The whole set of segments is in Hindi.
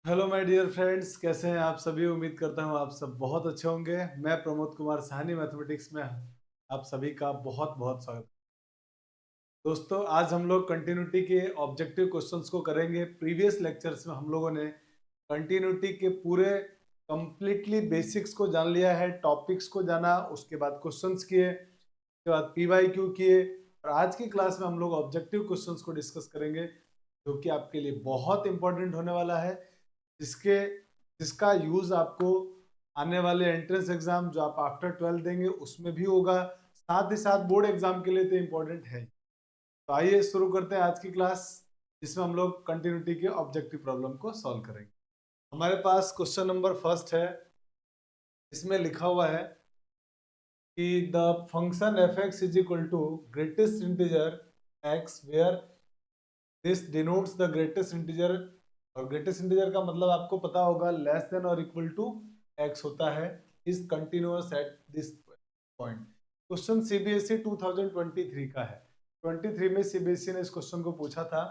हेलो माय डियर फ्रेंड्स, कैसे हैं आप सभी। उम्मीद करता हूं आप सब बहुत अच्छे होंगे। मैं प्रमोद कुमार साहनी मैथमेटिक्स में आप सभी का बहुत बहुत स्वागत। दोस्तों, आज हम लोग कंटिन्यूटी के ऑब्जेक्टिव क्वेश्चंस को करेंगे। प्रीवियस लेक्चर्स में हम लोगों ने कंटिन्यूटी के पूरे कंप्लीटली बेसिक्स को जान लिया है, टॉपिक्स को जाना, उसके बाद क्वेश्चंस किए, उसके बाद पीवाईक्यू किए, और आज की क्लास में हम लोग ऑब्जेक्टिव क्वेश्चंस को डिस्कस करेंगे जो कि आपके लिए बहुत इंपॉर्टेंट होने वाला है, जिसके जिसका यूज आपको आने वाले एंट्रेंस एग्जाम जो आप आफ्टर 12 देंगे उसमें भी होगा, साथ ही साथ बोर्ड एग्जाम के लिए तो इम्पोर्टेंट है। तो आइए शुरू करते हैं आज की क्लास, जिसमें हम लोग कंटिन्यूटी के ऑब्जेक्टिव प्रॉब्लम को सॉल्व करेंगे। हमारे पास क्वेश्चन नंबर फर्स्ट है। इसमें लिखा हुआ है कि the function f x is equal to greatest integer x where this denotes the greatest integer. और ग्रेटेस्ट इंटीजर का मतलब आपको पता होगा लेस देन और इक्वल टू एक्स होता है, is continuous at this point. Question CBSE 2023 का है। 23 में सीबीएसई ने इस क्वेश्चन को पूछा था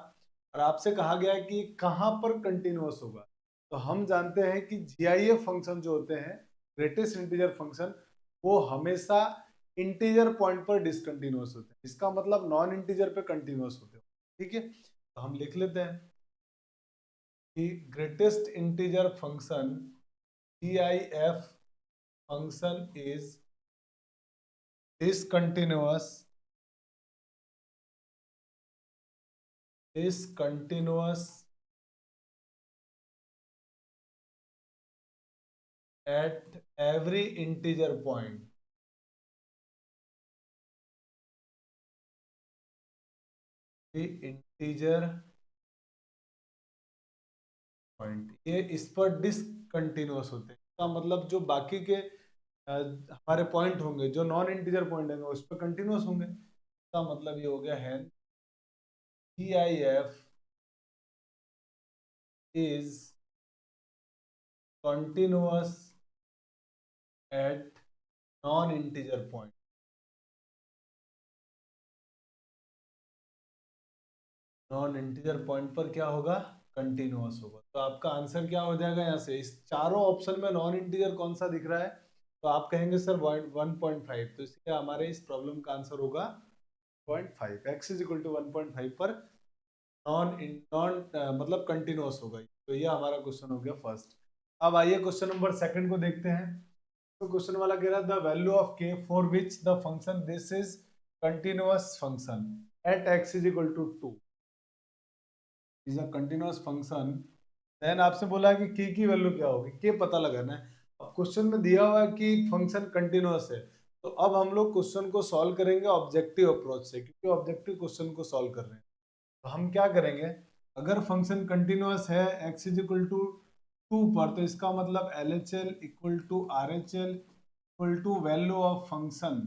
और आपसे कहा गया है कि कहां पर कंटिन्यूअस होगा। तो हम जानते हैं कि जीआईएफ फंक्शन जो होते हैं, ग्रेटेस्ट इंटीजर फंक्शन, वो हमेशा इंटीजर पॉइंट पर डिसकंटिन्यूअस होते हैं। इसका मतलब नॉन इंटीजर पे कंटिन्यूअस होते हैं। ठीक है, तो हम लिख लेते हैं कि greatest integer function GIF function is discontinuous at every integer point। the integer point ये इस पर डिसकंटिन्यूअस होते हैं। इसका मतलब जो बाकी के हमारे पॉइंट होंगे, जो नॉन इंटीजर पॉइंट होंगे, उस पर कंटिन्यूअस होंगे। इसका मतलब ये हो गया है GIF is continuous eight non integer point. Non integer point पर क्या होगा? कंटिन्यूअस होगा। तो आपका आंसर क्या हो जाएगा? यहाँ से इस चारों ऑप्शन में नॉन इंटीजर कौन सा दिख रहा है? तो आप कहेंगे सर 1.5। तो इसलिए हमारे इस प्रॉब्लम का आंसर होगा 0.5। एक्स इज इक्वल टू 1.5 पर नॉन नॉन मतलब कंटिन्यूअस होगा। तो ये हमारा क्वेश्चन हो गया फर्स्ट। अब आइए क्वेश्चन नंबर सेकंड को देखते हैं। तो क्वेश्चन वाला कह रहा है the value of k for which the function this is continuous function at x is equal to 2 is a continuous function. Then आपसे बोला है कि की वैल्यू क्या होगी, के पता लगाना है। अब क्वेश्चन में दिया हुआ है कि फंक्शन कंटिन्यूअस है। तो अब हम लोग क्वेश्चन को सॉल्व करेंगे ऑब्जेक्टिव अप्रोच से, क्योंकि ऑब्जेक्टिव क्वेश्चन को सॉल्व कर रहे हैं। तो हम क्या करेंगे, अगर फंक्शन कंटिन्यूअस है x इज इक्वल टू 2 पर, तो इसका मतलब LHL equal to RHL equal to value of function,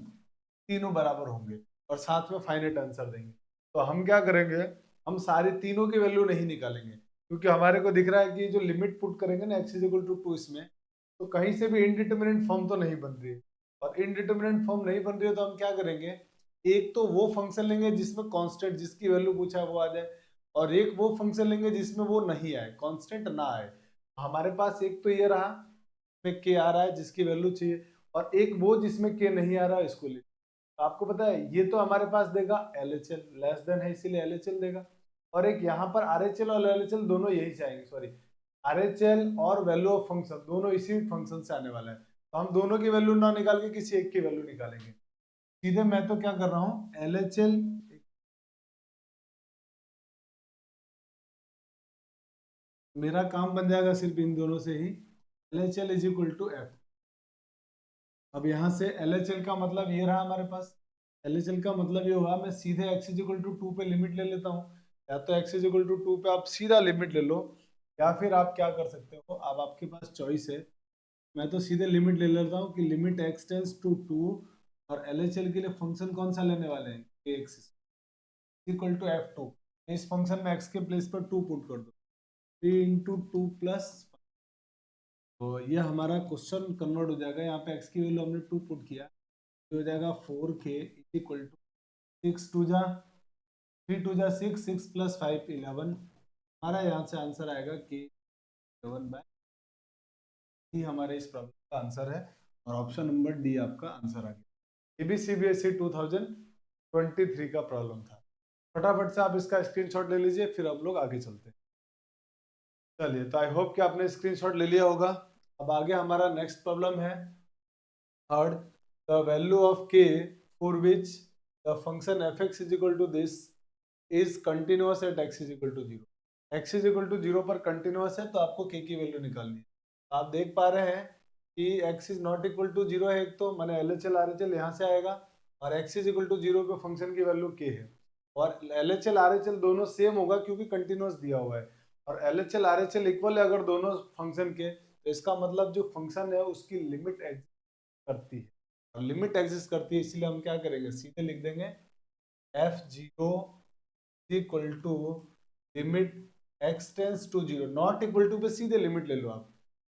तीनों बराबर होंगे और साथ में फाइनाइट आंसर देंगे। तो हम क्या करेंगे, हम सारी तीनों की वैल्यू नहीं निकालेंगे, क्योंकि हमारे को दिख रहा है कि जो लिमिट पुट करेंगे ना x इज इक्वल टू 2 इसमें, तो कहीं से भी इनडिटरमिनेट फॉर्म तो नहीं बन रही है। और इनडिटरमिनेट फॉर्म नहीं बन रही है तो हम क्या करेंगे, एक तो वो फंक्शन लेंगे जिसमें कांस्टेंट, जिसकी वैल्यू पूछा है वो आ जाए, और एक वो फंक्शन लेंगे जिसमें वो नहीं आए, कांस्टेंट ना आए। हमारे पास एक तो ये रहा में के आ रहा है जिसकी वैल्यू चाहिए, और एक वो जिसमें के नहीं आ रहा है, इसको ले। तो आपको पता है ये तो हमारे पास देगा LHL, लेस देन है इसीलिए LHL देगा। और एक यहाँ पर RHL और LHL दोनों यही चाहेंगे, सॉरी, RHL और वैल्यू ऑफ फंक्शन दोनों इसी फंक्शन से आने वाला है। तो हम दोनों की वैल्यू ना निकाल के किसी एक की वैल्यू निकालेंगे। सीधे मैं तो क्या कर रहा हूँ, LHL, मेरा काम बन जाएगा सिर्फ इन दोनों से ही, LHL is equal to f. अब यहाँ से LHL का मतलब ये रहा हमारे पास, LHL का मतलब ये हुआ, मैं सीधे x इज इक्वल टू 2 पे लिमिट ले लेता हूँ। या तो x इज इक्वल टू 2 पे आप सीधा लिमिट ले लो, या फिर आप क्या कर सकते हो, अब आपके पास चॉइस है। मैं तो सीधे लिमिट ले लेता हूँ कि लिमिट x टेंस टू 2, और LHL के लिए फंक्शन कौन सा लेने वाले हैं, x इक्वल टू f2। इस फंक्शन में x के प्लेस पर 2 पुट कर दो, 3 इंटू 2 प्लस, तो ये हमारा क्वेश्चन कन्वर्ट हो जाएगा। यहाँ पे x की वैल्यू हमने 2 पुट किया, तो हो जाएगा 4k इक्वल टू 6 टू जा 3 टू जा 6, 6 प्लस 5 11। हमारा यहाँ से आंसर आएगा कि 7/, ही हमारे इस प्रॉब्लम का आंसर है और ऑप्शन नंबर डी आपका आंसर आ गया। ये भी सीबीएसई 2023 का प्रॉब्लम था। फटाफट से आप इसका स्क्रीनशॉट ले लीजिए, फिर हम लोग आगे चलते हैं। चलिए, तो आई होप कि आपने स्क्रीनशॉट ले लिया होगा। अब आगे हमारा नेक्स्ट प्रॉब्लम है third, the value of k for which the function f x is equal to this is continuous at x is equal to 0। X is equal to 0 पर कंटिन्यूअस है, तो आपको के की वैल्यू निकालनी है। आप देख पा रहे हैं कि x is not equal to 0 है, एक तो मैंने LHL RHL यहाँ से आएगा, और x इज इक्वल टू 0 पे फंक्शन की वैल्यू k है, और LHL RHL दोनों सेम होगा क्योंकि कंटिन्यूअस दिया हुआ है, और LHL RHL इक्वल है अगर दोनों फंक्शन के, तो इसका मतलब जो फंक्शन है उसकी लिमिट एग्जिस्ट करती है, और लिमिट एग्जिस्ट करती है, इसलिए हम क्या करेंगे, सीधे लिख देंगे f0 equal to limit x tends to 0, not equal to पे सीधे लिमिट ले लो आप।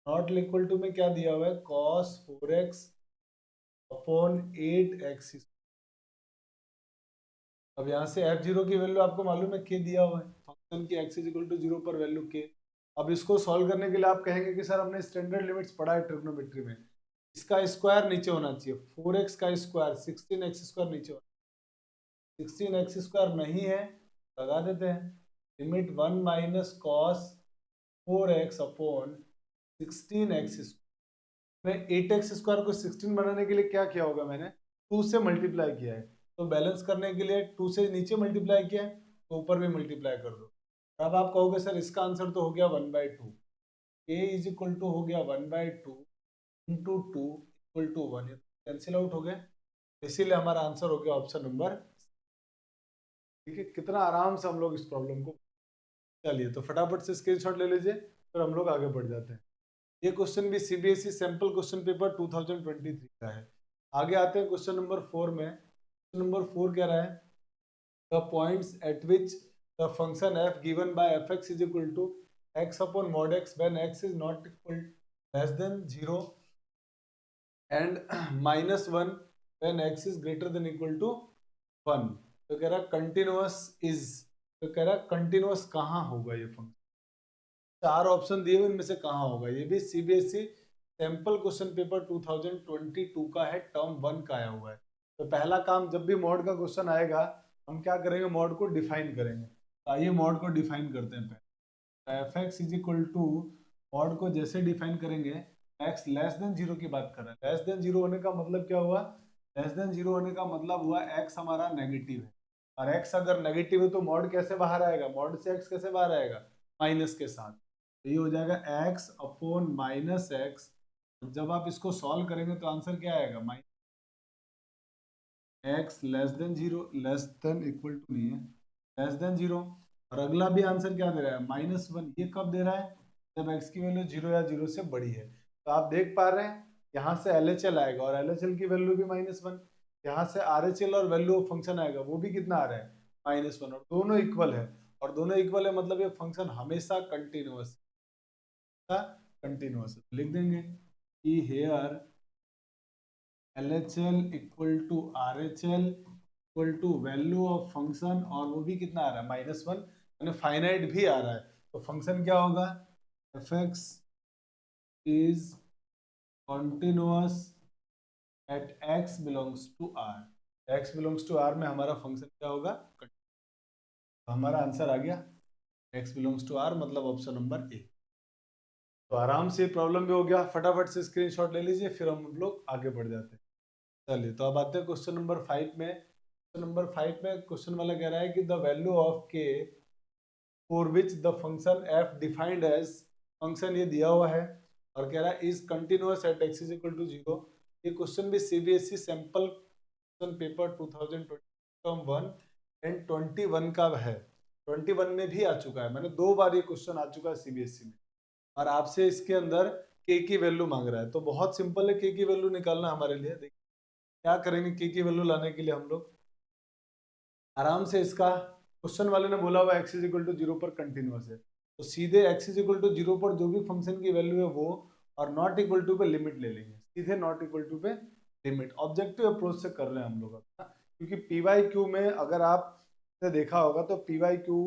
नॉट इक्वल टू में क्या दिया हुआ है, cos 4x अपॉन 8x। अब यहाँ से f0 की वैल्यू आपको मालूम है k दिया हुआ है, फंक्शन की x इज इक्वल टू 0 पर वैल्यू k। अब इसको सॉल्व करने के लिए आप कहेंगे कि सर हमने स्टैंडर्ड लिमिट्स पढ़ा है ट्रिग्नोमेट्री में, इसका स्क्वायर नीचे होना चाहिए, 4x का स्क्वायर 16x स्क्वायर नीचे होना, 16x स्क्वायर नहीं है, लगा देते हैं limit 1 minus cos 4x upon 16x square. मैं 8x स्क्वायर को 16 बनाने के लिए क्या किया होगा, मैंने 2 से मल्टीप्लाई किया है, तो बैलेंस करने के लिए 2 से नीचे मल्टीप्लाई किया है, तो ऊपर भी मल्टीप्लाई कर दो। अब आप कहोगे सर इसका आंसर तो हो गया 1/2, a इज इक्वल टू हो गया 1/2 into 2 equal to 1, cancel out हो गया, इसीलिए हमारा आंसर हो गया ऑप्शन नंबर। ठीक है, कितना आराम से हम लोग इस प्रॉब्लम को, चलिए तो फटाफट से स्क्रीनशॉट ले लीजिए, फिर हम लोग आगे बढ़ जाते हैं। ये क्वेश्चन भी सीबीएसई सैंपल क्वेश्चन पेपर 2023 का है। आगे आते हैं क्वेश्चन नंबर 4 में। क्वेश्चन नंबर 4 कह रहा है the points at which the function f given by fx is equal to x upon mod x when x is not equal less than 0 and -1 when x is greater than equal to 1। तो कह रहा कंटिन्यूअस इज, तो कह रहा कंटिन्यूअस कहाँ होगा ये फंक्शन, चार ऑप्शन दिए हुए, इनमें से कहाँ होगा। ये भी सीबीएसई सैंपल क्वेश्चन पेपर 2022 का है, टर्म 1 का आया हुआ है। तो पहला काम, जब भी मॉड का क्वेश्चन आएगा हम क्या करेंगे, मॉड को डिफाइन करेंगे। तो आइए मॉड को डिफाइन करते हैं पहले। F x is equal to, mod को जैसे डिफाइन करेंगे, एक्स लेस देन 0 की बात कर रहा है। लेस देन 0 होने का मतलब क्या हुआ, लेस देन 0 होने का मतलब हुआ एक्स हमारा नेगेटिव है, और एक्स अगर नेगेटिव है तो मॉड कैसे बाहर आएगा, मॉड से एक्स कैसे बाहर आएगा, माइनस के साथ। तो ये हो जाएगा x अपॉन माइनस एक्स। जब आप इसको सॉल्व करेंगे तो आंसर क्या आएगा, minus x less than 0, less than equal to नहीं है, लेस देन 0। और अगला भी आंसर क्या दे रहा है, -1। ये कब दे रहा है, जब x की वैल्यू 0 या 0 से बड़ी है। तो आप देख पा रहे हैं यहाँ से LHL आएगा, और LHL की वैल्यू भी -1। यहाँ से RHL और वैल्यू ऑफ फंक्शन आएगा, वो भी कितना आ रहा है, -1, और दोनों इक्वल है। और दोनों इक्वल है मतलब ये फंक्शन हमेशा कंटिन्यूअस, कंटिन्यूअस लिख देंगे कि here LHL equal to RHL equal to value of function, और वो भी कितना आ रहा है, -1, यानी फाइनाइट भी आ रहा है। तो फंक्शन क्या होगा, fx is continuous at x belongs to r। x belongs to r में हमारा फंक्शन क्या होगा, तो हमारा आंसर आ गया x बिलोंग्स टू r, मतलब ऑप्शन नंबर ए। तो आराम से प्रॉब्लम भी हो गया, फटाफट से स्क्रीनशॉट ले लीजिए, फिर हम लोग आगे बढ़ जाते हैं। चलिए, तो अब आते हैं क्वेश्चन नंबर 5 में। क्वेश्चन नंबर 5 में क्वेश्चन वाला कह रहा है कि the value of k for which the function f defined as, function ये दिया हुआ है और कह रहा है is continuous at x is equal to 0। ये क्वेश्चन भी CBSE sample question paper 2020 term 1 and 21 का है। 21 में भी आ चुका है, मैंने 2 बार ये क्वेश्चन आ चुका है सीबीएसई में, और आपसे इसके अंदर के की वैल्यू मांग रहा है। तो बहुत सिंपल है के की वैल्यू निकालना हमारे लिए। देखिए क्या करेंगे, के की वैल्यू लाने के लिए हम लोग आराम से, इसका क्वेश्चन वाले ने बोला हुआ x इज इक्वल टू 0 पर कंटिन्यूअस है, तो सीधे x इज इक्वल टू 0 पर जो भी फंक्शन की वैल्यू है वो, और नॉट इक्वल टू पे लिमिट ले लेंगे, सीधे नॉट इक्वल टू पे लिमिट। ऑब्जेक्टिव अप्रोच से कर रहे हैं हम लोग अपना, क्योंकि PYQ में अगर आपने देखा होगा तो PYQ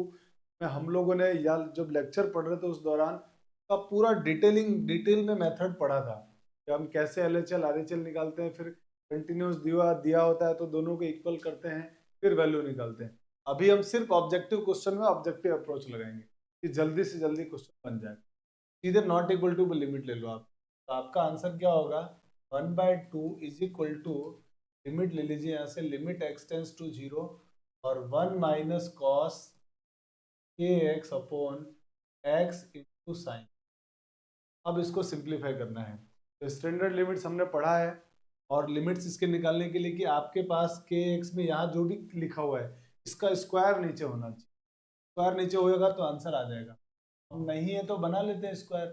में हम लोगों ने, या जब लेक्चर पढ़ रहे थे उस दौरान का पूरा डिटेल में मेथड पढ़ा था कि हम कैसे LHL RHL निकालते हैं, फिर कंटिन्यूस दिया होता है तो दोनों को इक्वल करते हैं, फिर वैल्यू निकालते हैं। अभी हम सिर्फ ऑब्जेक्टिव क्वेश्चन में ऑब्जेक्टिव अप्रोच लगाएंगे कि जल्दी से जल्दी क्वेश्चन बन जाए। सीधे नॉट इक्वल टू लिमिट ले लो आप, तो आपका आंसर क्या होगा, 1/2 इज इक्वल टू, लिमिट ले लीजिए यहाँ से, लिमिट x टेंस टू 0 और 1 minus cos kx upon x into sine. अब इसको सिंप्लीफाई करना है, तो स्टैंडर्ड लिमिट्स हमने पढ़ा है, और लिमिट्स इसके निकालने के लिए कि आपके पास kx में यहाँ जो भी लिखा हुआ है इसका स्क्वायर नीचे होना चाहिए, स्क्वायर नीचे होएगा तो आंसर आ जाएगा। अब नहीं है तो बना लेते हैं स्क्वायर।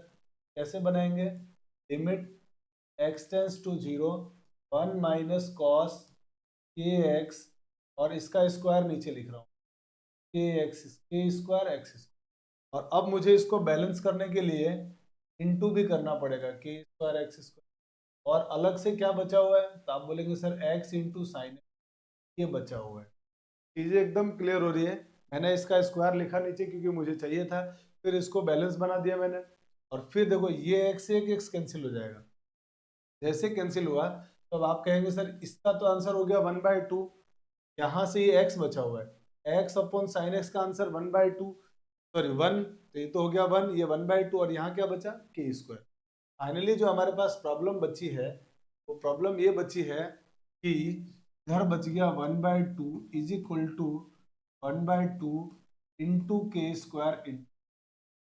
कैसे बनाएंगे, limit x tends to 0 1 minus cos kx और इसका स्क्वायर नीचे लिख रहा हूँ, k स्क्वायर x, और अब मुझे इसको बैलेंस करने के लिए इनटू भी करना पड़ेगा, k स्क्वायर x स्क्वायर, और अलग से क्या बचा हुआ है, तो आप बोलेंगे सर x इंटू साइन, ये बचा हुआ है। चीजें एकदम क्लियर हो रही है। मैंने इसका स्क्वायर लिखा नीचे क्योंकि मुझे चाहिए था, फिर इसको बैलेंस बना दिया मैंने, और फिर देखो ये x से एक x कैंसिल हो जाएगा। जैसे कैंसिल हुआ तो अब आप कहेंगे सर इसका तो आंसर हो गया 1/2, यहाँ से ये x बचा हुआ है, x अपॉन साइन x का आंसर 1/2, सॉरी 1, तो ये तो हो गया 1, ये 1/2, और यहाँ क्या बचा, k स्क्वायर। फाइनली जो हमारे पास प्रॉब्लम बची है, वो प्रॉब्लम ये बची है कि इधर बच गया 1/2 इज इक्वल टू 1/2 इंटू के स्क्वायर,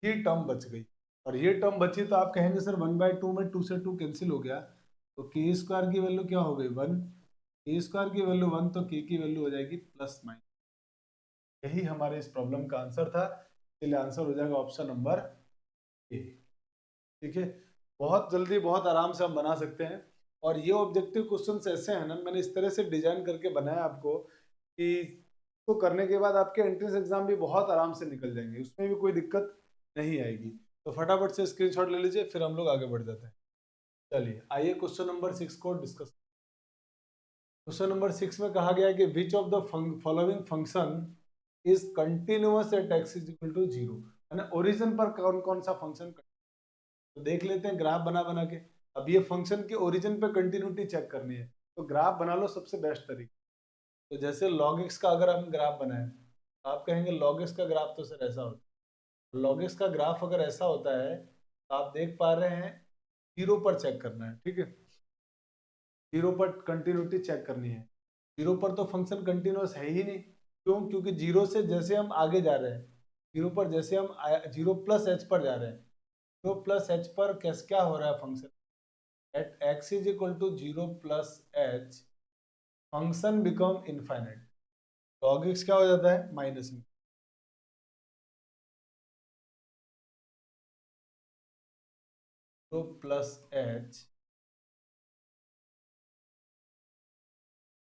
ये टर्म बच गई, और ये टर्म बची तो आप कहेंगे सर 1/2 में 2 से 2 कैंसिल हो गया, तो के स्क्वायर की वैल्यू क्या हो गई 1, के स्क्वायर की वैल्यू 1, तो के की वैल्यू हो जाएगी प्लस माइनस। यही हमारे इस प्रॉब्लम का आंसर था, इसलिए आंसर हो जाएगा ऑप्शन नंबर ए। ठीक है, बहुत जल्दी बहुत आराम से हम बना सकते हैं, और ये ऑब्जेक्टिव क्वेश्चन ऐसे हैं ना, मैंने इस तरह से डिजाइन करके बनाया आपको कि इसको करने के बाद आपके एंट्रेंस एग्जाम भी बहुत आराम से निकल जाएंगे, उसमें भी कोई दिक्कत नहीं आएगी। तो फटाफट से स्क्रीनशॉट ले लीजिए, फिर हम लोग आगे बढ़ जाते हैं। चलिए आइए क्वेश्चन नंबर 6 को डिस्कस। क्वेश्चन नंबर 6 में कहा गया है कि which of the following function is continuous at x is equal to 0, यानी ओरिजिन पर कौन कौन सा फंक्शन। तो देख लेते हैं ग्राफ बना बना के। अब ये फंक्शन के ओरिजिन पे कंटिन्यूटी चेक करनी है, तो ग्राफ बना लो, सबसे बेस्ट तरीका। तो जैसे log x का अगर हम ग्राफ बनाए, तो आप कहेंगे log x का ग्राफ तो सर ऐसा होता है, log x का ग्राफ अगर ऐसा होता है तो आप देख पा रहे हैं 0 पर चेक करना है, ठीक है, 0 पर कंटिन्यूटी चेक करनी है। 0 पर तो फंक्शन कंटिन्यूअस है ही नहीं, क्यों, क्योंकि 0 से जैसे हम आगे जा रहे हैं, 0 पर जैसे हम 0 प्लस h पर जा रहे हैं, 0 प्लस h पर कैसे क्या हो रहा है function, at x is equal to 0 plus h function become infinite, log x क्या हो जाता है माइनस में, 0 plus h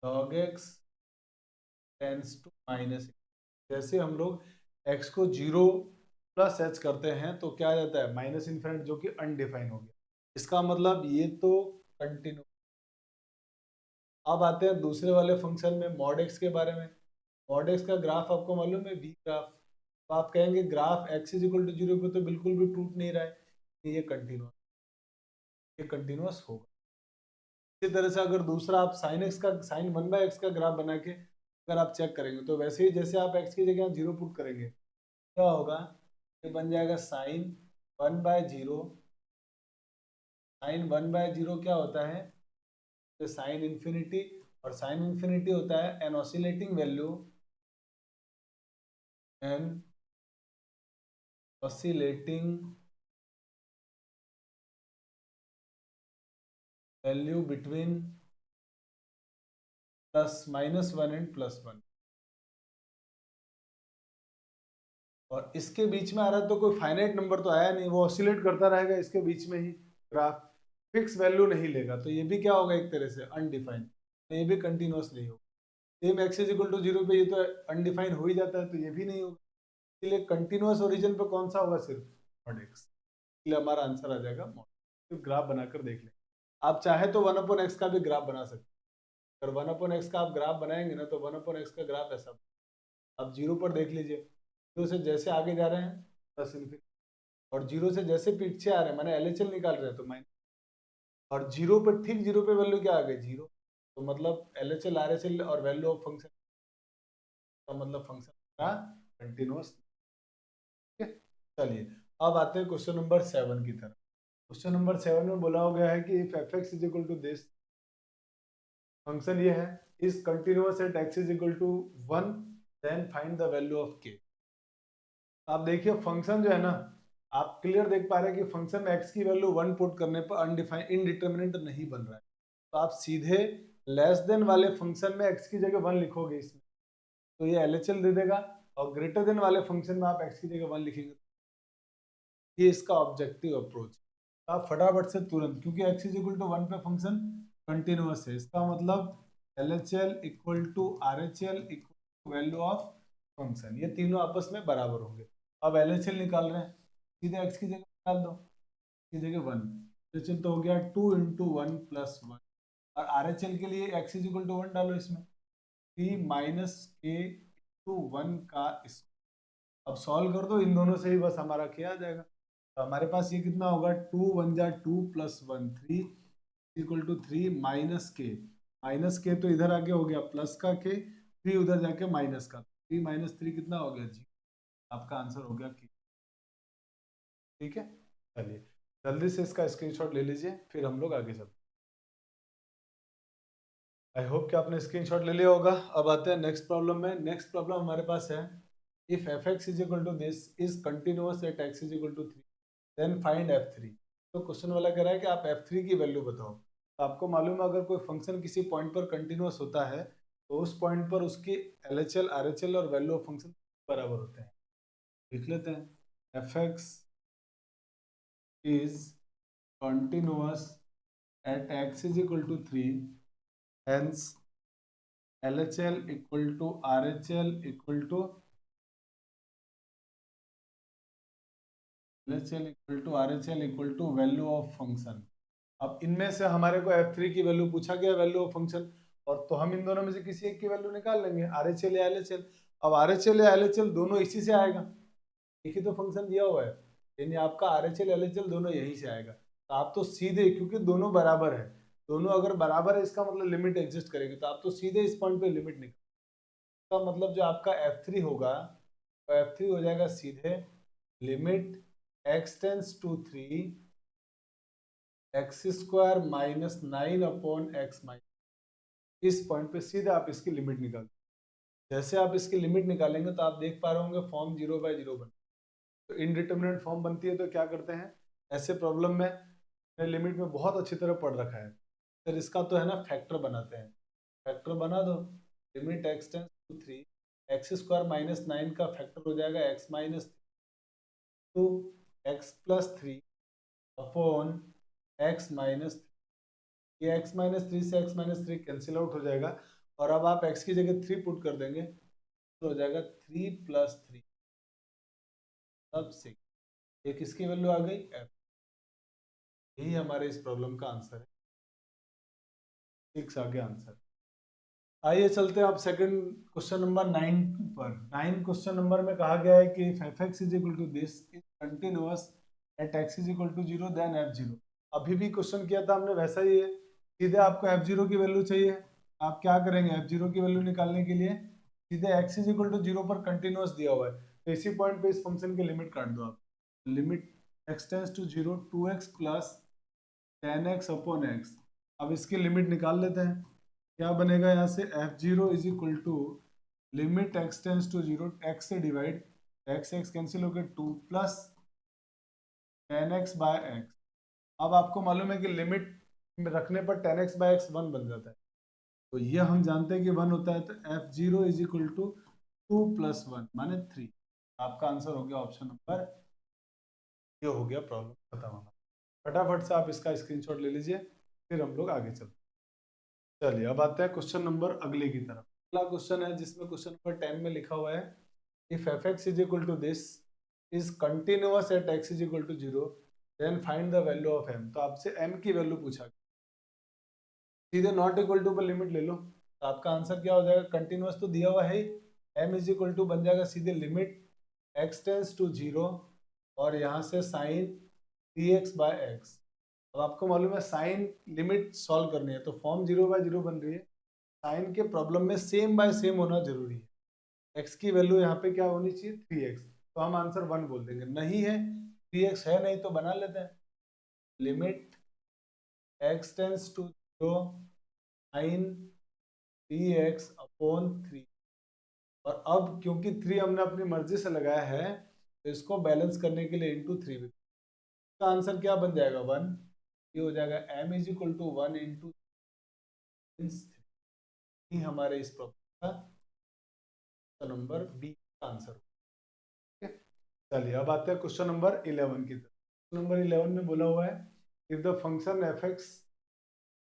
log x tends to minus. जैसे हम लोग x को 0 प्लस h करते हैं तो क्या आ जाता है माइनस इनफाइनाइट, जो कि अनडिफाइन हो गया। इसका मतलब ये तो कंटिन्यू। अब आते हैं दूसरे वाले फंक्शन में, मॉड x के बारे में। मॉड x का ग्राफ आपको मालूम है, v ग्राफ। तो आप कहेंगे graph x is equal to 0 पे तो बिल्कुल भी टूट नहीं रहा है, ये कंटिन्यूअस, ये कंटिन्यूअस होगा। इसी तरह से अगर दूसरा आप साइन x का, साइन 1/x का ग्राफ बना के अगर आप चेक करेंगे, तो वैसे ही जैसे आप x की जगह 0 पुट करेंगे, क्या होगा, ये बन जाएगा साइन 1/0। साइन 1/0 क्या होता है, तो साइन इन्फिनिटी, और साइन इन्फिनिटी होता है an oscillating value, an oscillating value between plus -1 and +1, और इसके बीच में आ रहा है तो कोई फाइनाइट नंबर तो आया नहीं, वो ऑसिलेट करता रहेगा इसके बीच में ही, ग्राफ फिक्स वैल्यू नहीं लेगा, तो ये भी क्या होगा एक तरह से अनडिफाइंड, तो ये भी कंटिन्यूअस नहीं होगा। Same x is equal to 0 पे ये तो अनडिफाइंड हो ही जाता है, तो ये भी नहीं होगा। इसलिए कंटिन्यूअस ओरिजिन पे कौन सा होगा, सिर्फ मॉड x, इसलिए हमारा आंसर आ जाएगा मॉड। सिर्फ ग्राफ बनाकर देख लें, आप चाहे तो 1/x का भी ग्राफ बना सकते हैं। अगर 1/x का आप ग्राफ बनाएंगे ना, तो 1/x का ग्राफ ऐसा, आप 0 पर देख लीजिए, 0 से जैसे आगे जा रहे हैं प्लस इन्फिनिटी, और जीरो से जैसे पीछे आ रहे हैं माने LHL निकाल रहे हैं तो माइनस, और जीरो पे ठीक जीरो पे वैल्यू क्या आ गई जीरो, तो मतलब LHL RHL और वैल्यू ऑफ फंक्शन का मतलब फंक्शन का कंटिन्यूअस। ठीक है, चलिए अब आते हैं क्वेश्चन नंबर 7 की तरफ। क्वेश्चन नंबर 7 में बोला हो गया है कि if fx is equal to this, function ये है, is continuous at x is equal to 1, then find the value of k। आप देखिए फंक्शन जो है ना, आप क्लियर देख पा रहे हैं कि फंक्शन में x की वैल्यू 1 पुट करने पर अनडिफाइंड इनडिटर्मिनेट नहीं बन रहा है, तो आप सीधे लेस देन वाले फंक्शन में x की जगह 1 लिखोगे इसमें, तो ये LHL दे देगा, और ग्रेटर देन वाले फंक्शन में आप x की जगह 1 लिखेंगे। ये इसका ऑब्जेक्टिव अप्रोच। आप फटाफट से तुरंत, क्योंकि x इज इक्वल टू 1 पे फंक्शन कंटिन्यूअस है, इसका मतलब LHL equal to RHL equal to value of function, ये तीनों आपस में बराबर होंगे। अब LHL निकाल रहे हैं, सीधे x की जगह निकाल दो, की जगह 1, LHL तो हो गया 2 इंटू 1 प्लस 1, और RHL के लिए x इज इक्वल टू 1 डालो इसमें, 3 माइनस k इंटू 1 का स्क्वायर। अब सॉल्व कर दो इन दोनों से ही, बस हमारा क्या आ जाएगा, तो हमारे पास ये कितना होगा, 2 1 जा 2 प्लस 1 3 इक्वल टू 3 माइनस के तो इधर आके हो गया प्लस का के, 3 उधर जाके माइनस का, 3 माइनस 3 कितना हो गया जी, आपका आंसर हो गया के। ठीक है, चलिए जल्दी से इसका स्क्रीनशॉट ले लीजिए, फिर हम लोग आगे चलते। आई होप कि आपने स्क्रीनशॉट ले लिया होगा। अब आते हैं नेक्स्ट प्रॉब्लम में। नेक्स्ट प्रॉब्लम हमारे पास है, if fx is equal to this is continuous at x is equal to 3, then find f3। तो क्वेश्चन वाला कह रहा है कि आप f3 की वैल्यू बताओ। तो आपको मालूम है अगर कोई फंक्शन किसी पॉइंट पर कंटिन्यूअस होता है तो उस पॉइंट पर उसकी LHL RHL और वैल्यू ऑफ फंक्शन बराबर होते हैं। लिख लेते हैं, fx is continuous at x is equal to 3, hence LHL equal to RHL equal to LHL equal to RHL equal to value of function. अब इनमें से हमारे को f3 की वैल्यू पूछा गया, वैल्यू ऑफ फंक्शन, और तो हम इन दोनों में से किसी एक की वैल्यू निकाल लेंगे, RHL या LHL। अब RHL या LHL दोनों इसी से आएगा, एक ही तो फंक्शन दिया हुआ है, यानी आपका RHL LHL दोनों यहीं से आएगा। तो आप तो सीधे, क्योंकि दोनों बराबर है, दोनों अगर बराबर है इसका मतलब लिमिट एग्जिस्ट करेगी, तो आप तो सीधे इस पॉइंट पे लिमिट निकाल, का मतलब जो आपका f3 होगा, तो f3 हो जाएगा सीधे limit x tends to 3 x square minus 9 upon x minus, इस पॉइंट पे सीधे आप इसकी लिमिट निकाल, जैसे आप इसकी लिमिट निकालेंगे तो आप देख पा रहे होंगे फॉर्म 0/0 बन, तो इनडिटर्मिनेट फॉर्म बनती है। तो क्या करते हैं ऐसे प्रॉब्लम में, लिमिट में बहुत अच्छी तरह पढ़ रखा है, फिर इसका तो है ना फैक्टर बनाते हैं, फैक्टर बना दो, limit x tends to 3 x square minus 9 का फैक्टर हो जाएगा x minus 2 x plus 3 upon x minus, ये x माइनस 3 से x माइनस 3 कैंसिल आउट हो जाएगा, और अब आप x की जगह 3 पुट कर देंगे तो हो जाएगा 3 प्लस 3 अब 6, ये किसकी वैल्यू आ गई f, यही हमारे इस प्रॉब्लम का आंसर है, 6 आ गया आंसर। आइए चलते हैं आप सेकंड क्वेश्चन नंबर 9 पर। 9 क्वेश्चन नंबर में कहा गया है कि if fx is equal to this is continuous at x is equal to 0 then f0। अभी भी क्वेश्चन किया था हमने वैसा ही है, सीधे आपको f0 की वैल्यू चाहिए, आप क्या करेंगे f0 की वैल्यू निकालने के लिए सीधे x इज इक्वल टू 0 पर कंटिन्यूअस दिया हुआ है, तो इसी पॉइंट पे इस फंक्शन की लिमिट काट दो आप, limit x tends to 0 2x plus 10x upon x। अब इसकी लिमिट निकाल लेते हैं, क्या बनेगा यहाँ से f0 is equal to limit x tends to 0, x से डिवाइड, x कैंसिल होकर 2 प्लस 10x बाय x। अब आपको मालूम है कि लिमिट में रखने पर 10x बाय x 1 बन जाता है, तो ये हम जानते हैं कि 1 होता है, तो f0 is equal to 2 plus 1 माने 3। आपका आंसर हो गया ऑप्शन नंबर, ये हो गया प्रॉब्लम खत्म होना। फटाफट से आप इसका स्क्रीनशॉट ले लीजिए, फिर हम लोग आगे चलते हैं। चलिए अब आते हैं क्वेश्चन नंबर अगले की तरफ। अगला क्वेश्चन है जिसमें क्वेश्चन नंबर 10 में लिखा हुआ है, if fx is equal to this is continuous at x is equal to 0 then find the value of m। तो आपसे m की वैल्यू पूछा गया, सीधे नॉट इक्वल टू पर लिमिट ले लो, तो आपका आंसर क्या हो जाएगा, कंटिन्यूअस तो दिया हुआ है ही, m इज इक्वल टू बन जाएगा सीधे लिमिट x टेंस टू 0 और यहाँ से साइन 3x/x। अब आपको मालूम है साइन लिमिट सॉल्व करनी है तो फॉर्म 0/0 बन रही है। साइन के प्रॉब्लम में सेम बाय सेम होना जरूरी है। x की वैल्यू यहाँ पे क्या होनी चाहिए 3x, तो हम आंसर 1 बोल देंगे। नहीं है 3x है नहीं तो बना लेते हैं limit x tends to 0 sine 3x/3। और अब क्योंकि 3 हमने अपनी मर्जी से लगाया है तो इसको बैलेंस करने के लिए इंटू 3 का आंसर क्या बन जाएगा 1। ये हो जाएगा m is equal to 1 into हमारे इस प्रॉब्लम का नंबर बी का आंसर। चलिए अब आते हैं क्वेश्चन नंबर 11 की तरफ। क्वेश्चन नंबर 11 में बोला हुआ है if the function f(x)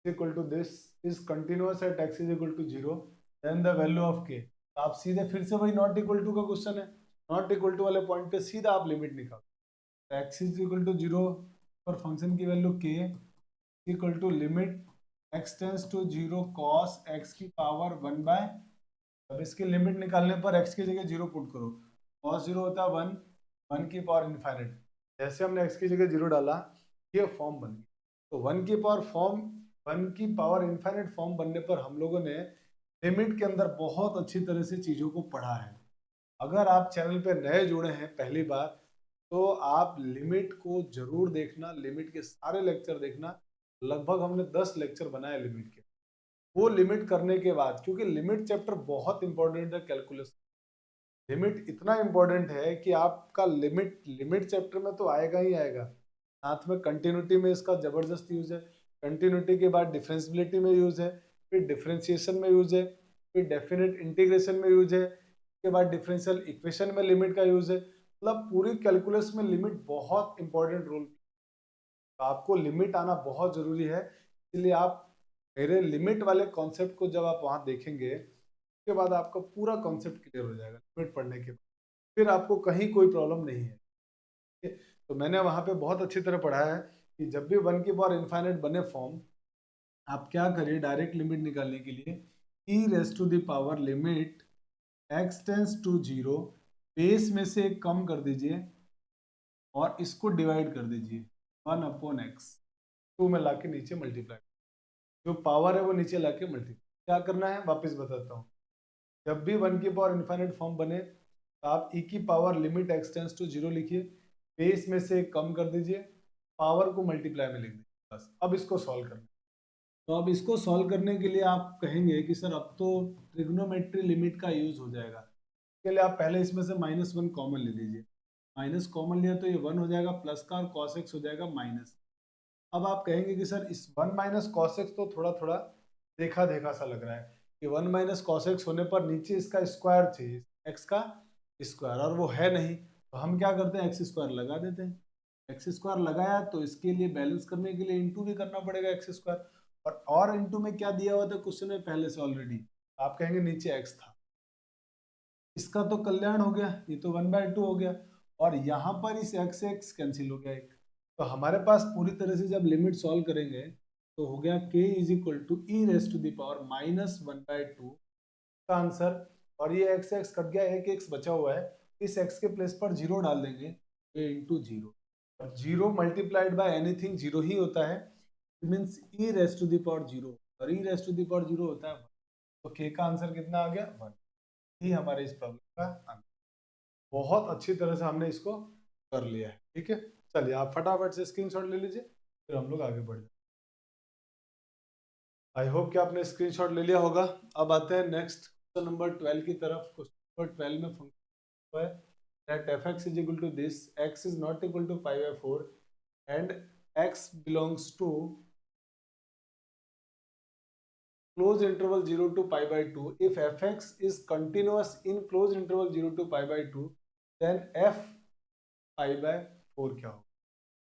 equal to this is continuous at x is equal to 0 then the value of k। आप सीधे फिर से वही नॉट इक्वल टू का क्वेश्चन है, नॉट इक्वल टू वाले पॉइंट पे सीधा आप लिमिट निकालो। x इज इक्वल टू 0 और फंक्शन की वैल्यू k equal to limit x tends to 0 cos x की पावर 1/। अब इसकी लिमिट निकालने पर x की जगह 0 पुट करो, cos 0 होता है 1, 1 की पावर इनफाइनाइट। जैसे हमने x की जगह 0 डाला ये फॉर्म बन गई। तो 1 की पावर इनफाइनाइट फॉर्म बनने पर हम लोगों ने लिमिट के अंदर बहुत अच्छी तरह से चीजों को पढ़ा है। अगर आप चैनल पे नए जुड़े हैं पहली बार तो आप लिमिट को जरूर देखना, लिमिट के सारे लेक्चर देखना। लगभग हमने 10 लेक्चर बनाए लिमिट के। वो लिमिट करने के बाद, क्योंकि लिमिट चैप्टर बहुत इंपॉर्टेंट है कैलकुलस, लिमिट इतना इंपॉर्टेंट है कि आपका लिमिट चैप्टर में तो आएगा ही आएगा। साथ में कंटिन्यूटी में इसका जबरदस्त यूज है, कंटिन्यूटी के बाद डिफरेंशियबिलिटी में यूज है, फिर डिफरेंशिएशन में यूज है, फिर डेफिनेट इंटीग्रेशन में यूज है, उसके बाद डिफरेंशियल इक्वेशन में लिमिट का यूज है। मतलब पूरी कैलकुलस में लिमिट बहुत इंपॉर्टेंट रोल। तो आपको लिमिट आना बहुत जरूरी है, इसलिए आप मेरे लिमिट वाले कॉन्सेप्ट को जब आप वहां देखेंगे उसके बाद आपका पूरा कॉन्सेप्ट क्लियर हो जाएगा। लिमिट पढ़ने के बाद फिर आपको कहीं कोई प्रॉब्लम नहीं है। ठीक है? तो मैंने वहां पे बहुत अच्छी तरह पढ़ा है कि जब भी 1 की पावर इनफाइनाइट बने फॉर्म, आप क्या करिए डायरेक्ट लिमिट निकालने के लिए e raise to the power limit x tends to 0 base में से एक कम कर दीजिए और इसको डिवाइड कर दीजिए 1/x, 2 में लाके नीचे मल्टीप्लाई, जो पावर है वो नीचे लाके मल्टीप्लाई। क्या करना है वापस बताता हूँ। जब भी 1 की पावर इनफाइनाइट फॉर्म बने तो आप e की power limit x tends to 0 लिखिए, बेस में से कम कर दीजिए, पावर को मल्टीप्लाई में लिख दीजिए। बस अब इसको सॉल्व करना। तो अब इसको सॉल्व करने के लिए आप कहेंगे कि सर अब तो ट्रिग्नोमेट्री लिमिट का यूज हो जाएगा। इसके लिए आप पहले इसमें से -1 कॉमन ले लीजिए। माइनस कॉमन लिया तो ये 1 हो जाएगा प्लस का, और cos x हो जाएगा माइनस। अब आप कहेंगे कि सर इस 1 माइनस cos x तो थोड़ा थोड़ा देखा देखा सा लग रहा है कि 1 माइनस cos x होने पर नीचे इसका स्क्वायर चाहिए, x का स्क्वायर, और वो है नहीं। तो हम क्या करते हैं x² लगा देते हैं। x² लगाया तो इसके लिए बैलेंस करने के लिए इंटू भी करना पड़ेगा x²। और इंटू में क्या दिया हुआ था क्वेश्चन में पहले से ऑलरेडी, आप कहेंगे नीचे x था, इसका तो कल्याण हो गया, ये तो 1/2 हो गया, और यहाँ पर इस x से x कैंसिल हो गया एक। तो हमारे पास पूरी तरह से जब लिमिट सॉल्व करेंगे तो हो गया k is equal to e raise to the power -1/2 का आंसर। और ये x कट गया, एक x बचा हुआ है, इस x के प्लेस पर 0 डाल देंगे, a इंटू 0, और 0 मल्टीप्लाइड बाय एनीथिंग 0 ही होता है, means e raise to the power 0, और e raise to the power 0 होता है 1। तो k का आंसर कितना आ गया 1, ही हमारे इस प्रॉब्लम का आंसर। बहुत अच्छी तरह से हमने इसको कर लिया है। ठीक है, चलिए आप फटाफट से स्क्रीनशॉट ले लीजिए, फिर हम लोग आगे बढ़ जाए। आई होप कि आपने स्क्रीनशॉट ले लिया होगा। अब आते हैं नेक्स्ट क्वेश्चन नंबर 12 की तरफ। क्वेश्चन नंबर 12 में फंक्शन है that f(x) is equal to this, x is not equal to π/4 and x belongs to closed interval 0 to π/2. If f(x) is continuous in closed interval 0 to π/2 then f π/4 क्या होगा।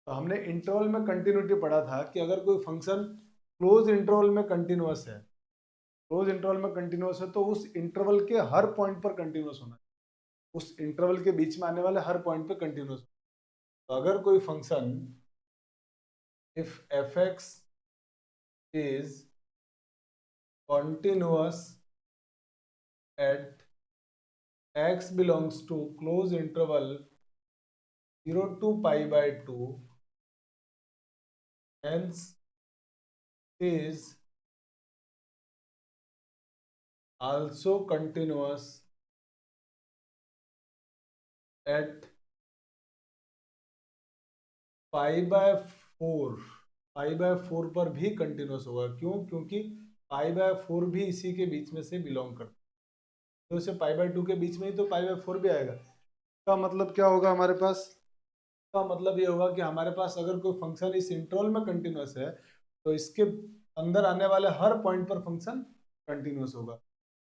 तो हमने इंटरवल में कंटिन्यूटी पढ़ा था कि अगर कोई फंक्शन क्लोज इंटरवल में कंटिन्यूअस है, क्लोज इंटरवल में कंटिन्यूअस है तो उस इंटरवल के हर पॉइंट पर कंटिन्यूअस होना है, उस इंटरवल के बीच में आने वाले हर पॉइंट पर कंटिन्यूअस। तो अगर कोई function if f(x) is continuous at x belongs to closed interval 0 to pi by 2, hence is also continuous at pi by 4, pi by 4 पर भी कंटिन्यूस होगा। क्यों? क्योंकि पाई बाय 4 भी इसी के बीच में से बिलोंग करता है, तो इसे पाई बाय 2 के बीच में ही तो पाई बाय 4 भी आएगा। का मतलब क्या होगा हमारे पास? का मतलब ये होगा कि हमारे पास अगर कोई फंक्शन इस इंटरवल में कंटिन्यूस है तो इसके अंदर आने वाले हर पॉइंट पर फंक्शन कंटिन्यूस होगा।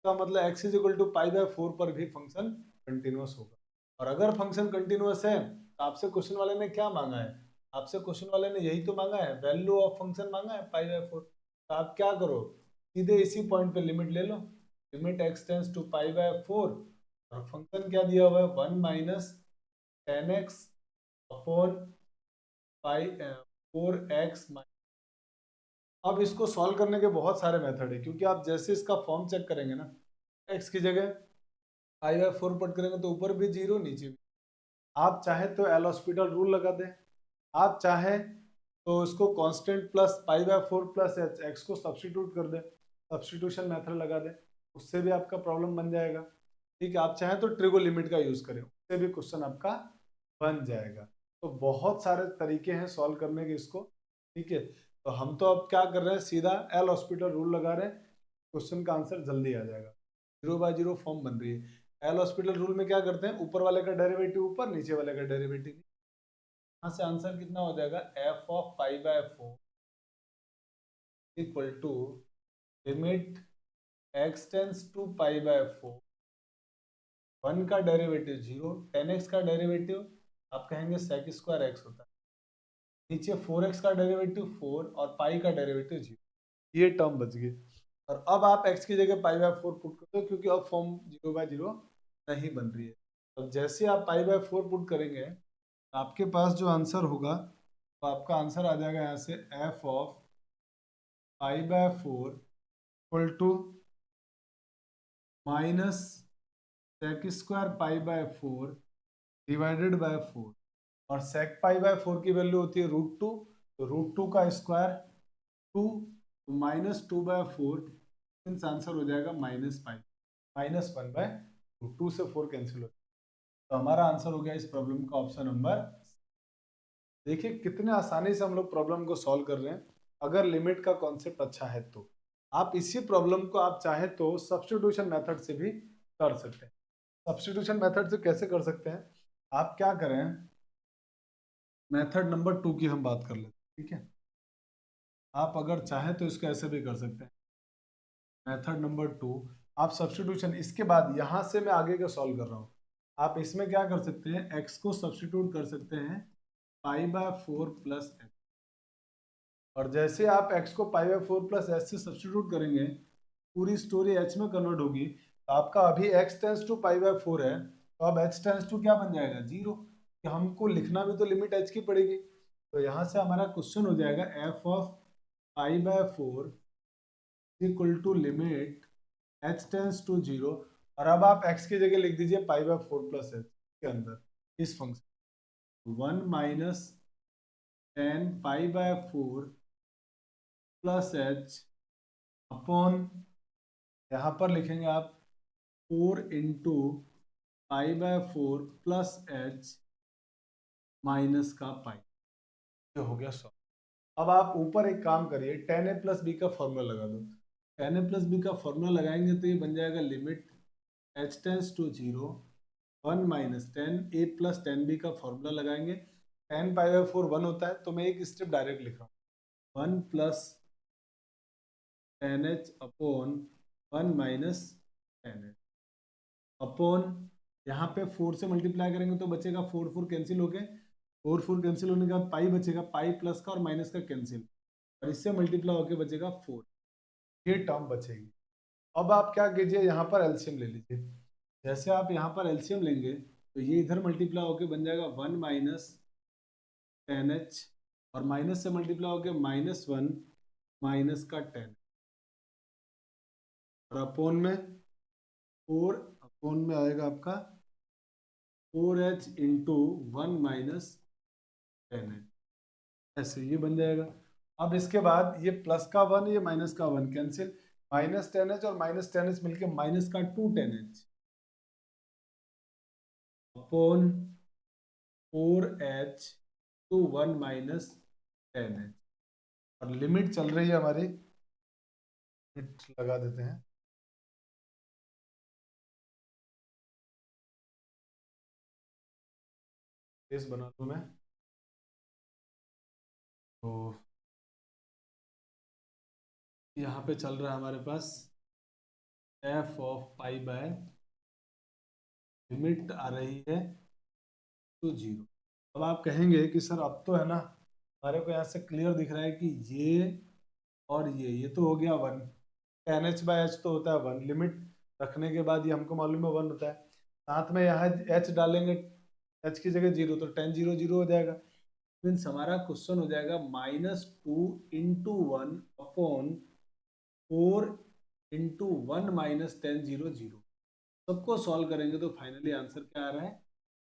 का मतलब x is equal to pi by 4 पर भी फंक्शन कंटिन्यूस होगा। और अगर फंक्शन कंटिन्यूस है तो आपसे क्वेश्चन वाले ने क्या मांगा है? आपसे क्वेश्चन वाले ने यही तो मांगा है, वैल्यू ऑफ फंक्शन मांगा है पाई बाय 4। तो आप क्या करो, सीधे इसी पॉइंट पे लिमिट ले लो, limit x tends to pi by 4, और फंक्शन क्या दिया हुआ है 1 minus 10x upon pi 4x। अब इसको सॉल्व करने के बहुत सारे मेथड है, क्योंकि आप जैसे इसका फॉर्म चेक करेंगे ना, x की जगह पाई बाय 4 पुट करेंगे तो ऊपर भी 0 नीचे भी। आप चाहे तो एल हॉस्पिटल रूल लगा दें, आप चाहे तो इसको constant plus pi by 4 plus H, x को सब्स्टिट्यूट कर दें, सब्स्टिट्यूशन मेथड लगा दें, उससे भी आपका प्रॉब्लम बन जाएगा। ठीक है, आप चाहें तो ट्रिगो लिमिट का यूज करें, उससे भी क्वेश्चन आपका बन जाएगा। तो बहुत सारे तरीके हैं सॉल्व करने के इसको। ठीक है, तो हम तो अब क्या कर रहे हैं, सीधा एल हॉस्पिटल रूल लगा रहे हैं, क्वेश्चन का आंसर जल्दी आ जाएगा। 0 बाय 0 फॉर्म बन रही है। एल हॉस्पिटल रूल में क्या करते हैं, ऊपर वाले का डेरिवेटिव ऊपर, नीचे वाले का डेरिवेटिव। यहाँ से आंसर कितना हो जाएगा, f of pi by 4 equal to limit x tends to pi by 4, 1 का डेरिवेटिव 0, 10x का डेरिवेटिव आप कहेंगे सेक स्क्वायर एक्स होता है, नीचे 4x का डेरिवेटिव 4 और पाई का डेरिवेटिव 0, ये टर्म बच गई। और अब आप x की जगह पाई बाय 4 पुट कर दो, क्योंकि अब फॉर्म 0 बाय 0 नहीं बन रही है। अब जैसे आप पाई बाय 4 पुट करेंगे, आपके पास जो आंसर होगा, तो आपका आंसर आ जाएगा यहाँ से f of pi by 4 equal to minus sec square pi by 4 divided by 4, और सेक पाई बाय 4 की वैल्यू होती है √2, तो √2 का स्क्वायर 2, तो -2/4, मीन्स आंसर हो जाएगा -पाई, -1/√2 से 4 कैंसिल हो, तो हमारा आंसर हो गया इस प्रॉब्लम का ऑप्शन नंबर। देखिए कितने आसानी से हम लोग प्रॉब्लम को सॉल्व कर रहे हैं, अगर लिमिट का कॉन्सेप्ट अच्छा है तो। आप इसी प्रॉब्लम को आप चाहे तो सब्स्टिट्यूशन मेथड से भी कर सकते हैं। सब्स्टिट्यूशन मेथड से कैसे कर सकते हैं, आप क्या करें, मेथड नंबर 2 की हम बात कर लेते हैं। ठीक है, आप अगर चाहें तो इसको ऐसे भी कर सकते हैं, मेथड नंबर 2, आप सब्स्टिट्यूशन, इसके बाद यहाँ से मैं आगे का सॉल्व कर रहा हूँ, आप इसमें क्या कर सकते हैं, x को सब्स्टिट्यूट कर सकते हैं पाई बाय 4 प्लस एच, और जैसे आप x को पाई बाय 4 प्लस एच से सब्स्टिट्यूट करेंगे, पूरी स्टोरी h में कन्वर्ट होगी, तो आपका अभी x tends to pi by 4 है, तो अब h टेंस टू क्या बन जाएगा 0, कि हमको लिखना भी तो लिमिट h की पड़ेगी। तो यहाँ से हमारा क्वेश्चन हो जाएगा f of pi by 4 equal to limit h tends to 0, और अब आप x की जगह लिख दीजिए पाई बाय 4 प्लस एच के अंदर इस function 1 minus 10 pi by 4 plus H upon, यहाँ पर लिखेंगे आप 4 into pi by 4 plus H minus का पाई, ये हो गया 100। अब आप ऊपर एक काम करिए, tan a प्लस बी का फॉर्मूला लगा दो, tan a प्लस बी का फॉर्मूला लगाएंगे तो ये बन जाएगा limit h tends to 0, 1 minus tan a plus tan b का फॉर्मूला लगाएंगे, tan पाई बाय 4 1 होता है, तो मैं एक स्टेप डायरेक्ट लिख रहा हूँ, 1 plus tan h upon 1 minus tan h upon, यहाँ पे 4 से मल्टीप्लाई करेंगे तो बचेगा 4 4 कैंसिल हो गए, 4 4 कैंसिल होने के बाद पाई बचेगा, पाई प्लस का और माइनस का कैंसिल, और इससे मल्टीप्लाई होके बचेगा 4, ये टर्म बचेगी। अब आप क्या कीजिए, यहाँ पर एलसीएम ले लीजिए, जैसे आप यहाँ पर एलसीएम लेंगे तो ये इधर मल्टीप्लाई होके बन जाएगा 1 माइनस टेन एच, और माइनस से मल्टीप्लाई होके -1 माइनस का 10, और अपोन में 4, अपोन में आएगा आपका 4h इंटू 1 माइनस 10h, ऐसे ये बन जाएगा। अब इसके बाद ये प्लस का 1, ये माइनस का 1 कैंसिल, माइनस 10h और माइनस 10h मिलके माइनस का 210h upon 4h to 1 minus 10h। और लिमिट चल रही है हमारी, लिमिट लगा देते हैं। इस बना लूं मैं, तो यहाँ पे चल रहा है हमारे पास f of pi by, limit आ रही है टू 0। अब आप कहेंगे कि सर अब तो है ना हमारे को यहाँ से क्लियर दिख रहा है कि ये और ये तो हो गया 1, 10h बाय h तो होता है 1, लिमिट रखने के बाद ये हमको मालूम है 1 होता है, साथ में यहाँ h डालेंगे, h की जगह 0 तो 10 0 0 हो जाएगा। मीन्स हमारा क्वेश्चन हो जाएगा -2 इंटू 1 अपॉन 4 इंटू 1 माइनस 10 0 0। सबको सॉल्व करेंगे तो फाइनली आंसर क्या आ रहा है,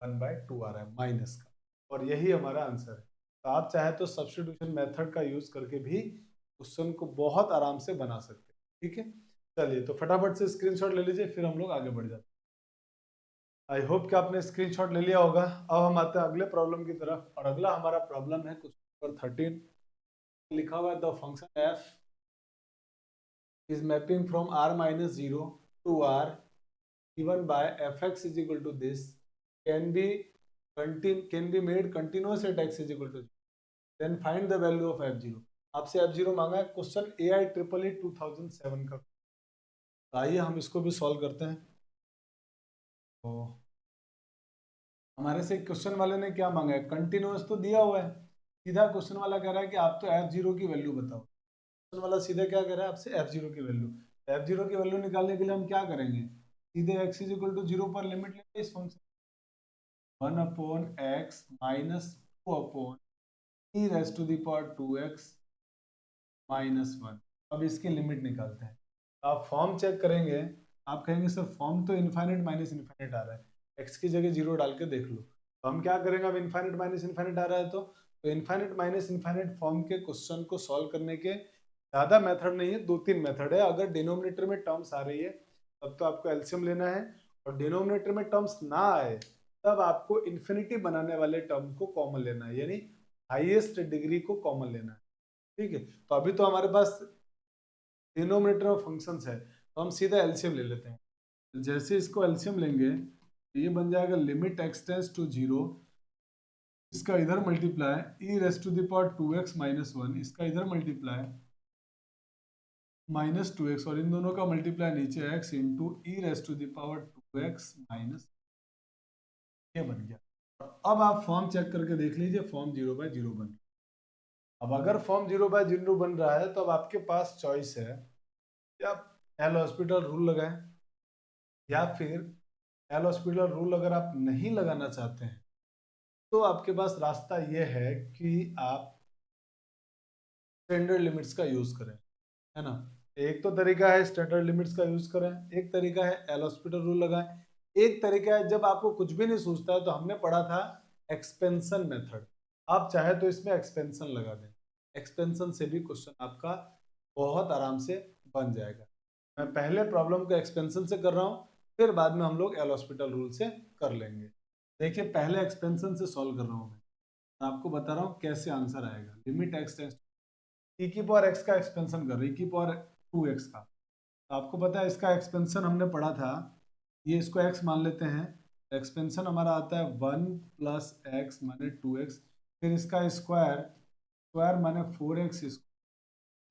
1/2 आ रहा है माइनस का, और यही हमारा आंसर है। तो आप चाहे तो सब्स्टिट्यूशन मेथड का यूज करके भी क्वेश्चन को बहुत आराम से बना सकते हैं। ठीक है, चलिए तो फटाफट से स्क्रीनशॉट ले लीजिए, फिर हम लोग आगे बढ़ जाते हैं। आई होप कि आपने स्क्रीनशॉट ले लिया होगा। अब हम आते हैं अगले प्रॉब्लम की तरफ, और अगला हमारा प्रॉब्लम है क्वेश्चन नंबर 13। लिखा हुआ है the function f is mapping from r minus 0 to r given by fx is equal to this can be made continuous at x is equal to 0, then find the value of f0। आपसे f0 मांगा है, क्वेश्चन AIEEE 2007 का। आइए हम इसको भी सॉल्व करते हैं। तो हमारे से क्वेश्चन वाले ने क्या मांगा है, कंटिन्यूअस तो दिया हुआ है, सीधा क्वेश्चन वाला कह रहा है कि आप तो f0 की वैल्यू बताओ। क्वेश्चन वाला सीधा क्या कह रहा है आपसे, f0 की वैल्यू। f0 की वैल्यू निकालने के लिए हम क्या करेंगे, सीधे x इज इक्वल टू 0 पर लिमिट लेंगे इस function, 1 upon x minus 2 upon e raise to the power 2x minus 1। अब इसकी लिमिट निकालते हैं। आप फॉर्म चेक करेंगे, आप कहेंगे सर फॉर्म तो इनफाइनाइट माइनस इनफाइनाइट आ रहा है, x की जगह 0 डाल के देख लो। तो हम क्या करेंगे, अब इनफाइनाइट माइनस इनफाइनाइट आ रहा है तो इनफाइनाइट माइनस इनफाइनाइट फॉर्म के क्वेश्चन को सॉल्व करने के ज़्यादा मेथड नहीं है, 2-3 मेथड है। अगर डिनोमिनेटर में टर्म्स आ रही है तब तो आपको एलसीएम लेना है, और डिनोमिनेटर में टर्म्स ना आए तब आपको इन्फिनिटी बनाने वाले टर्म को कॉमन लेना है, यानी हाईएस्ट डिग्री को कॉमन लेना है। ठीक है, तो अभी तो हमारे पास डिनोमिनेटर ऑफ फंक्शंस है, तो हम सीधा एलसीएम ले लेते हैं। जैसे इसको एलसीएम लेंगे तो ये बन जाएगा लिमिट x टेंड्स टू 0, इसका इधर multiply e raise to the power 2x minus 1, इसका इधर मल्टीप्लाई माइनस 2x, और इन दोनों का मल्टीप्लाई नीचे x into e raise to the power 2x minus, ये बन गया। अब आप फॉर्म चेक करके देख लीजिए, फॉर्म 0/0 बन। अब अगर फॉर्म 0/0 बन रहा है तो अब आपके पास चॉइस है, या एल हॉस्पिटल रूल लगाएं, या फिर एल हॉस्पिटल रूल अगर आप नहीं लगाना चाहते हैं तो आपके पास रास्ता ये है कि आप स्टैंडर्ड लिमिट्स का यूज करें, है ना। एक तो तरीका है स्टैंडर्ड लिमिट्स का यूज करें, एक तरीका है एल हॉस्पिटल रूल लगाएं, एक तरीका है जब आपको कुछ भी नहीं सूझता है तो हमने पढ़ा था एक्सपेंशन मेथड। आप चाहे तो इसमें एक्सपेंशन लगा दें, एक्सपेंशन से भी क्वेश्चन आपका बहुत आराम से बन जाएगा। मैं पहले प्रॉब्लम को एक्सपेंशन से कर रहा हूँ, फिर बाद में हम लोग एल हॉस्पिटल रूल से कर लेंगे। देखिए पहले एक्सपेंशन से सॉल्व कर रहा हूँ मैं, आपको बता रहा हूँ कैसे आंसर आएगा। लिमिट एक्स टेंड्स ई की पावर एक्स का एक्सपेंशन कर रही, ई की पावर 2x का, तो आपको पता है इसका एक्सपेंशन हमने पढ़ा था, ये इसको x मान लेते हैं, एक्सपेंशन हमारा आता है 1 प्लस एक्स माने 2x, फिर इसका स्क्वायर, स्क्वायर माने 4x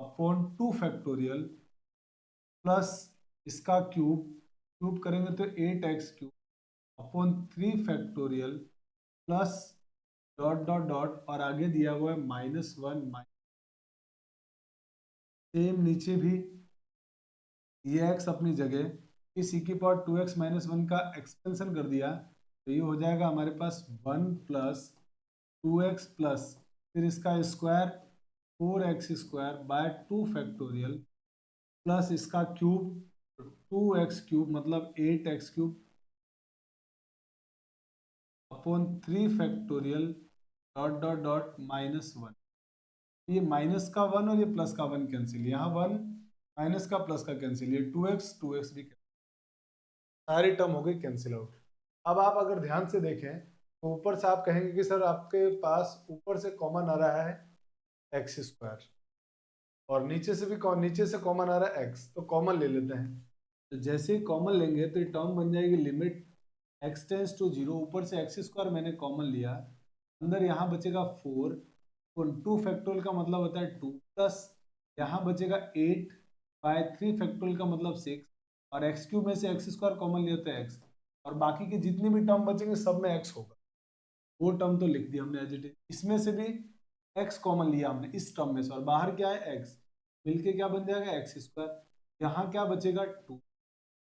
अपॉन 2 फैक्टोरियल, प्लस इसका क्यूब, क्यूब करेंगे तो 8x cube upon 3 factorial, plus dot dot dot, और आगे दिया हुआ है -1 सेम नीचे भी ये x अपनी जगह इस e की पावर 2x माइनस 1 का एक्सपेंशन कर दिया, तो ये हो जाएगा हमारे पास 1 प्लस 2x प्लस फिर इसका square 4x square by 2 factorial, plus इसका क्यूब 2x क्यूब मतलब 8x cube, upon 3 factorial dot dot dot -1। ये माइनस का 1 और ये प्लस का 1 कैंसिल, यहाँ 1 माइनस का प्लस का कैंसिल, ये 2x भी सारी टर्म हो गई कैंसिल आउट। अब आप अगर ध्यान से देखें तो ऊपर से आप कहेंगे कि सर आपके पास ऊपर से कॉमन आ रहा है x² और नीचे से भी नीचे से कॉमन आ रहा है x, तो कॉमन ले लेते हैं। तो जैसे ही कॉमन लेंगे तो ये टर्म बन जाएगी लिमिट x टेंस टू 0, ऊपर से x² मैंने कॉमन लिया, अंदर यहाँ बचेगा 4, तो 2 फैक्टोरियल का मतलब होता है 2, प्लस यहाँ बचेगा 8 बाय 3 फैक्टोरियल का मतलब 6, और x³ में से x² कॉमन लिया तो x, और बाकी के जितने भी टर्म बचेंगे सब में x होगा। वो टर्म तो लिख दिया हमने एज इट इज, इसमें से भी x कॉमन लिया हमने इस टर्म में से, और बाहर क्या है x, मिलके क्या बन जाएगा x²। यहाँ क्या बचेगा 2,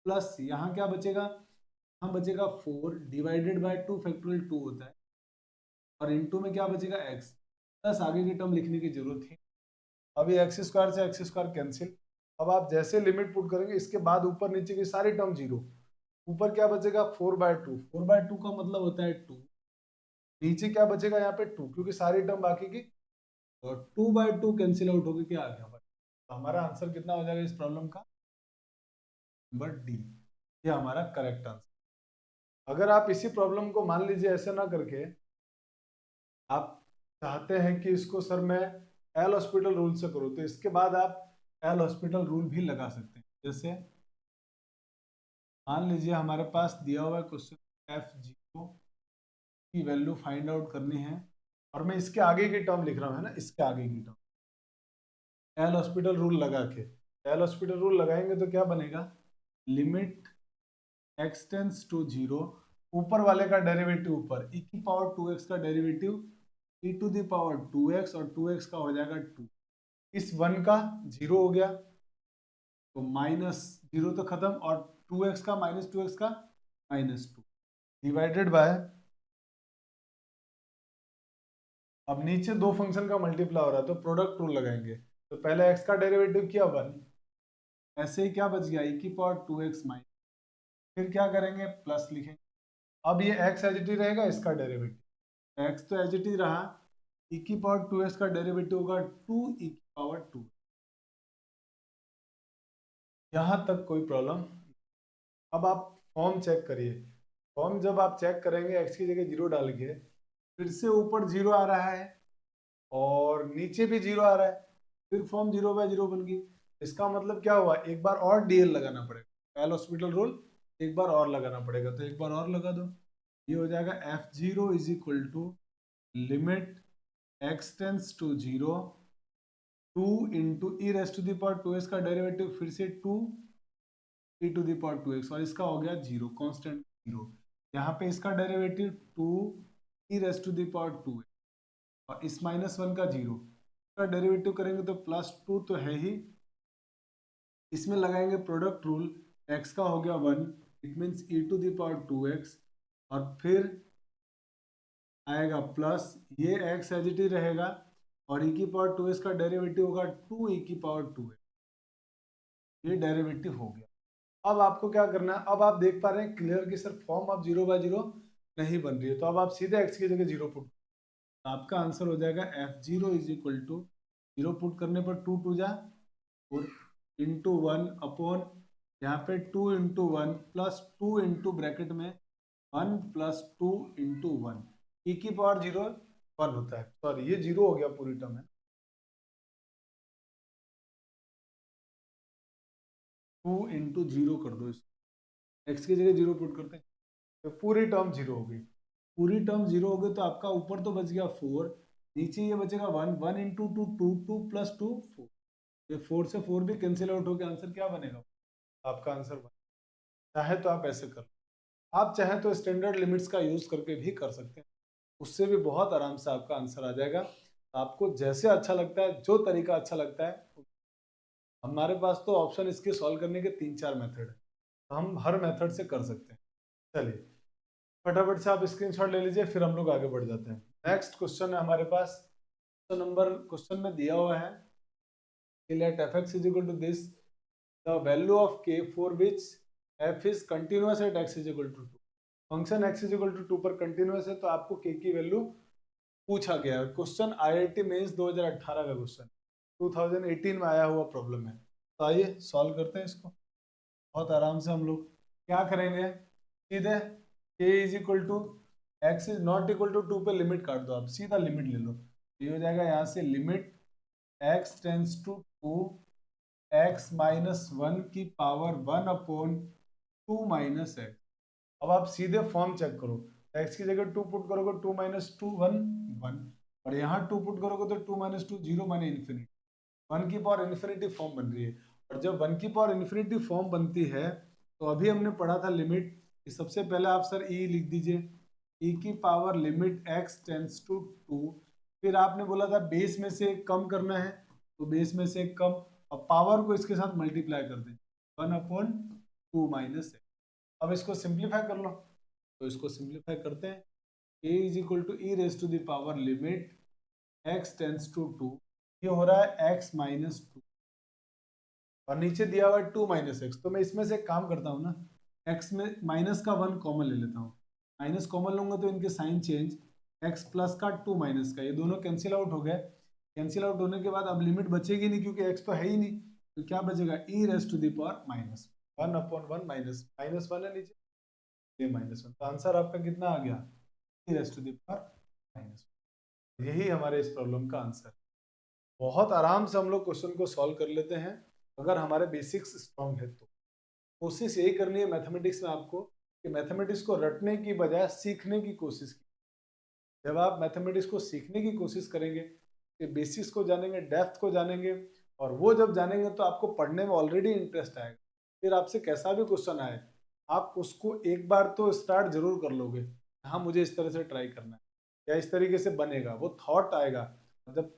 प्लस यहाँ क्या बचेगा, यहाँ बचेगा 4 डिवाइडेड बाय 2 फैक्टोरियल 2 होता है, और इनटू में क्या बचेगा x, प्लस आगे की टर्म लिखने की जरूरत थी। अभी x² से x² कैंसिल। अब आप जैसे लिमिट पुट करेंगे इसके बाद ऊपर नीचे की सारी टर्म 0, ऊपर क्या बचेगा 4/2, 4/2 का मतलब होता है 2, नीचे क्या बचेगा यहाँ पे 2, क्योंकि सारी टर्म बाकी की, और 2/2 कैंसिल आउट होकर क्या आ गया भाई, तो हमारा आंसर कितना हो जाएगा इस प्रॉब्लम का, नंबर डी, ये हमारा करेक्ट आंसर। अगर आप इसी प्रॉब्लम को मान लीजिए ऐसे ना करके आप चाहते हैं कि इसको सर मैं एल हॉस्पिटल रूल से करूँ, तो इसके बाद आप एल हॉस्पिटल रूल भी लगा सकते हैं। जैसे मान लीजिए हमारे पास दिया हुआ है क्वेश्चन f0 की वैल्यू फाइंड आउट करनी है, और मैं इसके आगे की टर्म लिख रहा हूँ, है ना, इसके आगे की टर्म एल हॉस्पिटल रूल लगा के, एल हॉस्पिटल रूल लगाएंगे तो क्या बनेगा, लिमिट x टेंस टू 0, ऊपर वाले का डेरिवेटिव ऊपर e की पावर 2x का derivative e to the power 2x, और 2x का हो जाएगा 2, इस 1 का 0 हो गया तो -0 तो खत्म, और 2x का -2x का -2 डिवाइडेड बाय, अब नीचे दो फंक्शन का मल्टीप्लाई हो रहा है तो प्रोडक्ट रूल लगाएंगे, तो पहले x का डेरिवेटिव किया 1, ऐसे ही क्या बच गया e की पावर 2x माइनस, फिर क्या करेंगे प्लस लिखेंगे, अब ये x एज इट इज रहेगा, इसका डेरिवेटिव x तो एज इट इज रहा, e की पावर 2x का डेरिवेटिव होगा 2 e की पावर 2, यहां तक कोई प्रॉब्लम। अब आप फॉर्म चेक करिए, फॉर्म जब आप चेक करेंगे x की जगह 0 डाल के, फिर से ऊपर 0 आ रहा है और नीचे भी 0 आ रहा है, फिर फॉर्म 0/0 बन गई, इसका मतलब क्या हुआ, एक बार और डीएल लगाना पड़ेगा, एल हॉस्पिटल रूल एक बार और लगाना पड़ेगा, तो एक बार और लगा दो, ये हो जाएगा f0 is equal to limit x tends to 0, 2 into e raise to the power 2x का डेरिवेटिव फिर से 2 e to the power 2x, और इसका हो गया 0 कांस्टेंट 0, यहाँ पे इसका derivative 2 e raise to the power 2x, और इस -1 का 0 का डेरिवेटिव करेंगे तो +2 तो है ही, इसमें लगाएंगे प्रोडक्ट रूल, x का हो गया 1, it means e to the power 2x, और फिर आएगा प्लस, ये x एज इट इज रहेगा, और e की पावर 2x का डेरिवेटिव होगा 2 e की पावर 2x, ये डेरिवेटिव हो गया। अब आपको क्या करना है, अब आप देख पा रहे हैं क्लियर कि सर फॉर्म अब 0/0 नहीं बन रही है, तो अब आप सीधे x की जगह 0 पुट, आपका आंसर हो जाएगा f0 is equal to 0 put करने पर 2 2 जा 4 इंटू 1 अपॉन, यहाँ पे 2 इंटू 1 प्लस 2 इंटू ब्रैकेट में 1 प्लस 2 इंटू 1, e की पावर 0 1 होता है, सॉरी ये 0 हो गया पूरी टर्म है, 2 इंटू 0 कर दो इसको, x की जगह 0 पुट करते हैं तो पूरी टर्म 0 हो गई, पूरी टर्म 0 हो गई, तो आपका ऊपर तो बच गया 4, नीचे ये बचेगा 1, 1 इंटू 2 2 2 प्लस 2 4, ये 4 से 4 भी कैंसिल आउट हो गया, आंसर क्या बनेगा, आपका आंसर बनेगा। चाहे तो आप ऐसे कर, आप चाहे तो स्टैंडर्ड लिमिट्स का यूज करके भी कर सकते हैं, उससे भी बहुत आराम से आपका आंसर आ जाएगा, आपको जैसे अच्छा लगता है, जो तरीका अच्छा लगता है, हमारे पास तो ऑप्शन इसके सॉल्व करने के 3-4 मेथड है, हम हर मेथड से कर सकते हैं। चलिए फटाफट से आप स्क्रीनशॉट ले लीजिए, फिर हम लोग आगे बढ़ जाते हैं। नेक्स्ट क्वेश्चन है हमारे पास, क्वेश्चन में दिया हुआ है let f(x) is equal to this, the value of k for which f is continuous at x is equal to 2, function x is equal to 2 पर कंटिन्यूअस है तो आपको k की वैल्यू पूछा गया है। क्वेश्चन IIT मेंस 2018 का क्वेश्चन, 2018 में आया हुआ प्रॉब्लम है। तो आइए सॉल्व करते हैं इसको बहुत आराम से। हम लोग क्या करेंगे, सीधे k is equal to x is not equal to 2 पे लिमिट काट दो, आप सीधा लिमिट ले लो। ये हो जाएगा यहाँ से limit x tends to 2 x minus 1 की पावर 1 अपॉन 2 माइनस एक्स। अब आप सीधे फॉर्म चेक करो, x की जगह 2 पुट करोगे 2 माइनस 2 1 1, और यहाँ 2 पुट करोगे तो 2 माइनस 2 0 माने इन्फिनिटी, 1 की पावर इन्फिनिटी फॉर्म बन रही है। और जब 1 की पावर इन्फिनिटी फॉर्म बनती है तो अभी हमने पढ़ा था लिमिट, सबसे पहले आप सर e लिख दीजिए, e की power limit x tends to 2, फिर आपने बोला था बेस में से कम करना है तो बेस में से कम, और पावर को इसके साथ मल्टीप्लाई कर दें 1 अपॉन 2 माइनस एक्स। अब इसको सिंप्लीफाई कर लो, तो इसको सिंप्लीफाई करते हैं, a is equal to e raise to the power limit x tends to 2, ये हो रहा है x माइनस 2, और नीचे दिया हुआ है 2 माइनस एक्स। तो मैं इसमें से एक काम करता हूँ ना, x में माइनस का 1 कॉमन ले लेता हूँ, माइनस कॉमन लूंगा तो इनके साइन चेंज, x प्लस का 2 माइनस का, ये दोनों कैंसिल आउट हो गए। कैंसिल आउट होने के बाद अब लिमिट बचेगी नहीं क्योंकि x तो है ही नहीं, तो क्या बचेगा e raise to the power minus 1 upon 1 minus minus 1 है नीचे, ये माइनस 1, तो आंसर आपका कितना आ गया, e raise to the power minus 1। यही हमारे इस प्रॉब्लम का आंसर है। बहुत आराम से हम लोग क्वेश्चन को सॉल्व कर लेते हैं अगर हमारे बेसिक्स स्ट्रांग है तो। कोशिश यही करनी है मैथमेटिक्स में आपको कि मैथमेटिक्स को रटने की बजाय सीखने की कोशिश की। जब आप मैथमेटिक्स को सीखने की कोशिश करेंगे कि बेसिक्स को जानेंगे, डेप्थ को जानेंगे, और वो जब जानेंगे तो आपको पढ़ने में ऑलरेडी इंटरेस्ट आएगा। फिर आपसे कैसा भी क्वेश्चन आए आप उसको एक बार तो स्टार्ट जरूर कर लोगे, हाँ मुझे इस तरह से ट्राई करना है या इस तरीके से बनेगा, वो थॉट आएगा। जब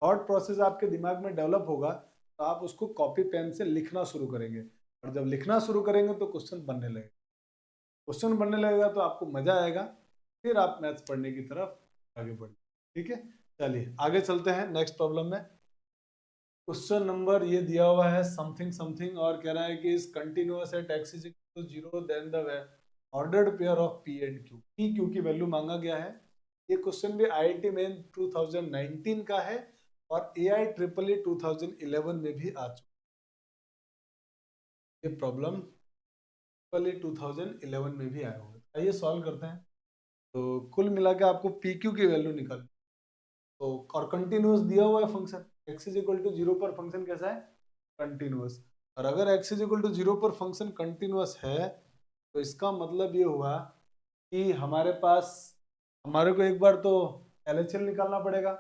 थॉट प्रोसेस आपके दिमाग में डेवलप होगा तो आप उसको कॉपी पेन से लिखना शुरू करेंगे, और जब लिखना शुरू करेंगे तो क्वेश्चन बनने लगेगा, क्वेश्चन बनने लगेगा तो आपको मजा आएगा, फिर आप मैथ्स पढ़ने की तरफ आगे बढ़िए। ठीक है, चलिए आगे चलते हैं नेक्स्ट प्रॉब्लम में। क्वेश्चन नंबर ये दिया हुआ है समथिंग समथिंग, और कह रहा है कि इस continuous at x is equal to 0 then the ordered pair of p and q, p q की वैल्यू मांगा गया है। ये क्वेश्चन भी IIT मेन 2019 का है और AIEEE 2011 में भी आ चुका है। ये प्रॉब्लम 2011 में भी आया हुआ है। आइए सॉल्व करते हैं। तो कुल मिला के आपको PQ की वैल्यू निकाल, तो और कंटिन्यूअस दिया हुआ है function x is equal to 0 पर फंक्शन कैसा है, कंटिन्यूअस। और अगर x इज इक्वल टू 0 पर फंक्शन कंटिन्यूअस है तो इसका मतलब ये हुआ कि हमारे पास, हमारे को एक बार तो LHL निकालना पड़ेगा,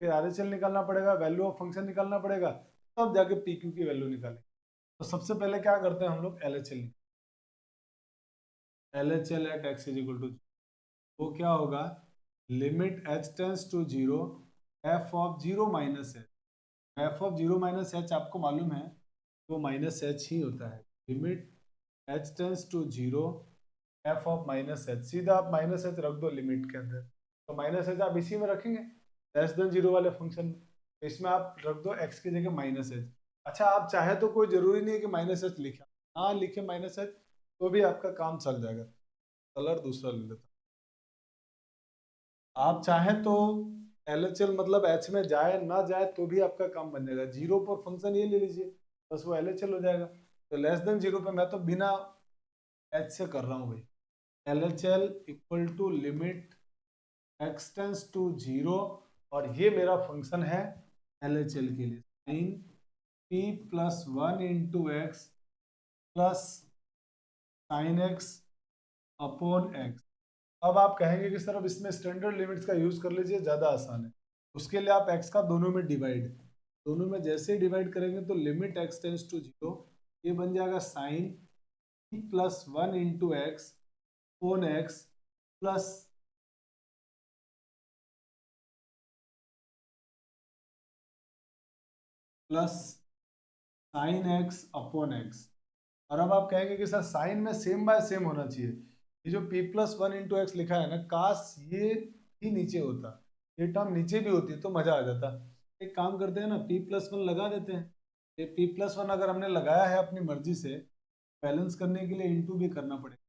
फिर RHL निकालना पड़ेगा, वैल्यू ऑफ फंक्शन निकालना पड़ेगा, तब जाके PQ की वैल्यू निकालेंगे। तो सबसे पहले क्या करते हैं हम लोग, LHL at x is equal to, वो क्या होगा, limit h tends to 0 f of 0 minus h, f of 0 minus h आपको मालूम है तो माइनस एच ही होता है। Limit h tends to 0 f of minus h, सीधा आप माइनस एच रख दो लिमिट के अंदर, तो माइनस एच आप इसी में रखेंगे लेस देन 0 वाले फंक्शन में, तो इसमें आप रख दो x की जगह माइनस एच। अच्छा आप चाहे तो कोई जरूरी नहीं है कि माइनस एच लिखे, हाँ लिखे माइनस एच तो भी आपका काम चल जाएगा। कलर दूसरा ले लेता, आप चाहें तो LHL मतलब एच में जाए ना जाए तो भी आपका काम बन जाएगा। 0 पर फंक्शन ये ले लीजिए बस वो LHL हो जाएगा। तो लेस देन 0 पे मैं तो बिना एच से कर रहा हूँ भाई, LHL equal to limit x tends to 0, और ये मेरा फंक्शन है LHL के लिए sin p plus 1 into x plus sine x upon x. अब आप कहेंगे कि सर अब इसमें स्टैंडर्ड लिमिट्स का यूज कर लीजिए, ज्यादा आसान है। उसके लिए आप x का दोनों में डिवाइड, दोनों में जैसे ही डिवाइड करेंगे तो लिमिट x टेंस टू 0, ये बन जाएगा sine plus 1 into x on x plus plus sine x upon x. और अब आप कहेंगे कि सर साइन में सेम बाय सेम होना चाहिए, ये जो p प्लस 1 इंटू एक्स लिखा है ना, काश ये ही नीचे होता, ये टर्म नीचे भी होती तो मजा आ जाता। एक काम करते हैं ना, p प्लस 1 लगा देते हैं, ये p प्लस 1 अगर हमने लगाया है अपनी मर्जी से, बैलेंस करने के लिए इंटू भी करना पड़ेगा।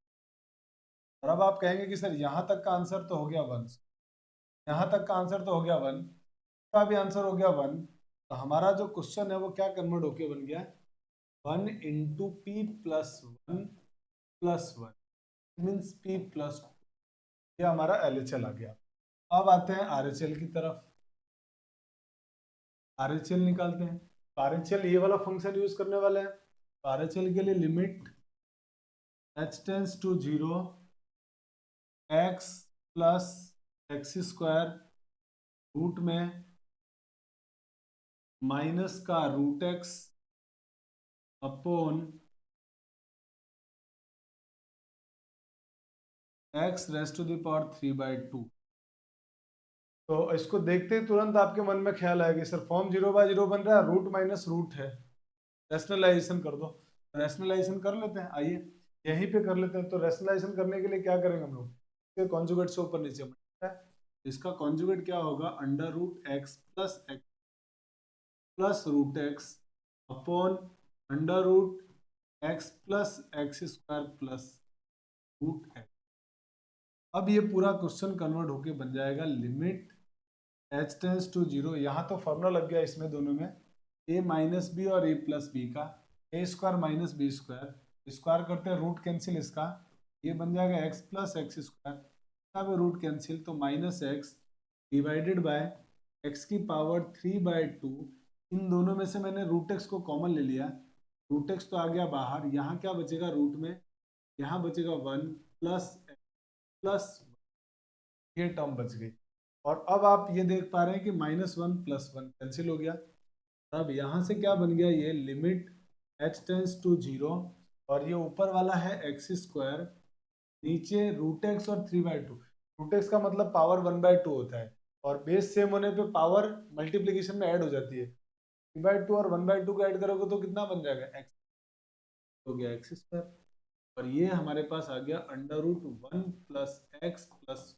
और अब आप कहेंगे कि सर यहाँ तक का आंसर तो हो गया 1, यहाँ तक का आंसर तो हो गया 1, का भी आंसर हो गया 1, तो हमारा जो क्वेश्चन है वो क्या कन्वर्ट होके बन गया 1 into P plus 1 plus 1 means P plus 2, ये हमारा LHL आ गया। अब आते हैं RHL की तरफ। RHL निकालते हैं। RHL ये वाला फंक्शन यूज करने वाले हैं। RHL के लिए limit h tends to 0 x plus x square root में माइनस का root x upon x raise to the power 3/2। तो इसको देखते ही तुरंत आपके मन में ख्याल आएगा सर फॉर्म 0/0 बन रहा है, रूट माइनस रूट है, रैशनलाइजेशन कर दो। रैशनलाइजेशन कर लेते हैं, आइए यहीं पे कर लेते हैं। तो रैशनलाइजेशन करने के लिए क्या करेंगे हम लोग, इसके कॉन्जुगेट से ऊपर नीचे है, इसका कॉन्जुगेट क्या होगा under root x plus root x upon under root x plus x square plus root x. अब ये पूरा क्वेश्चन कन्वर्ट होके बन जाएगा लिमिट h टेंस टू 0, यहाँ तो फॉर्मूला लग गया इसमें दोनों में a माइनस बी और a प्लस बी का, A square minus B square, square करते हैं रूट कैंसिल इसका, ये बन जाएगा x प्लस एक्स स्क्वायर, इसका भी रूट कैंसिल तो minus x divided by x की पावर 3/2। इन दोनों में से मैंने रूट एक्स को कॉमन ले लिया, रूट एक्स तो आ गया बाहर, यहाँ क्या बचेगा रूट में, यहाँ बचेगा 1 प्लस ये टर्म बच गई। और अब आप ये देख पा रहे हैं कि -1 + 1 कैंसिल हो गया। अब यहाँ से क्या बन गया, ये लिमिट h टेंस टू 0 और ये ऊपर वाला है एक्स स्क्वायर, नीचे रूट एक्स और 3/2। रूट एक्स का मतलब पावर 1/2 होता है और बेस सेम होने पे पावर मल्टीप्लीकेशन में ऐड हो जाती है। 3/2 और 1/2 को ऐड करोगे तो कितना बन जाएगा, एक्स हो गया एक्स स्क्वायर, और ये हमारे पास आ गया under root 1 plus x plus,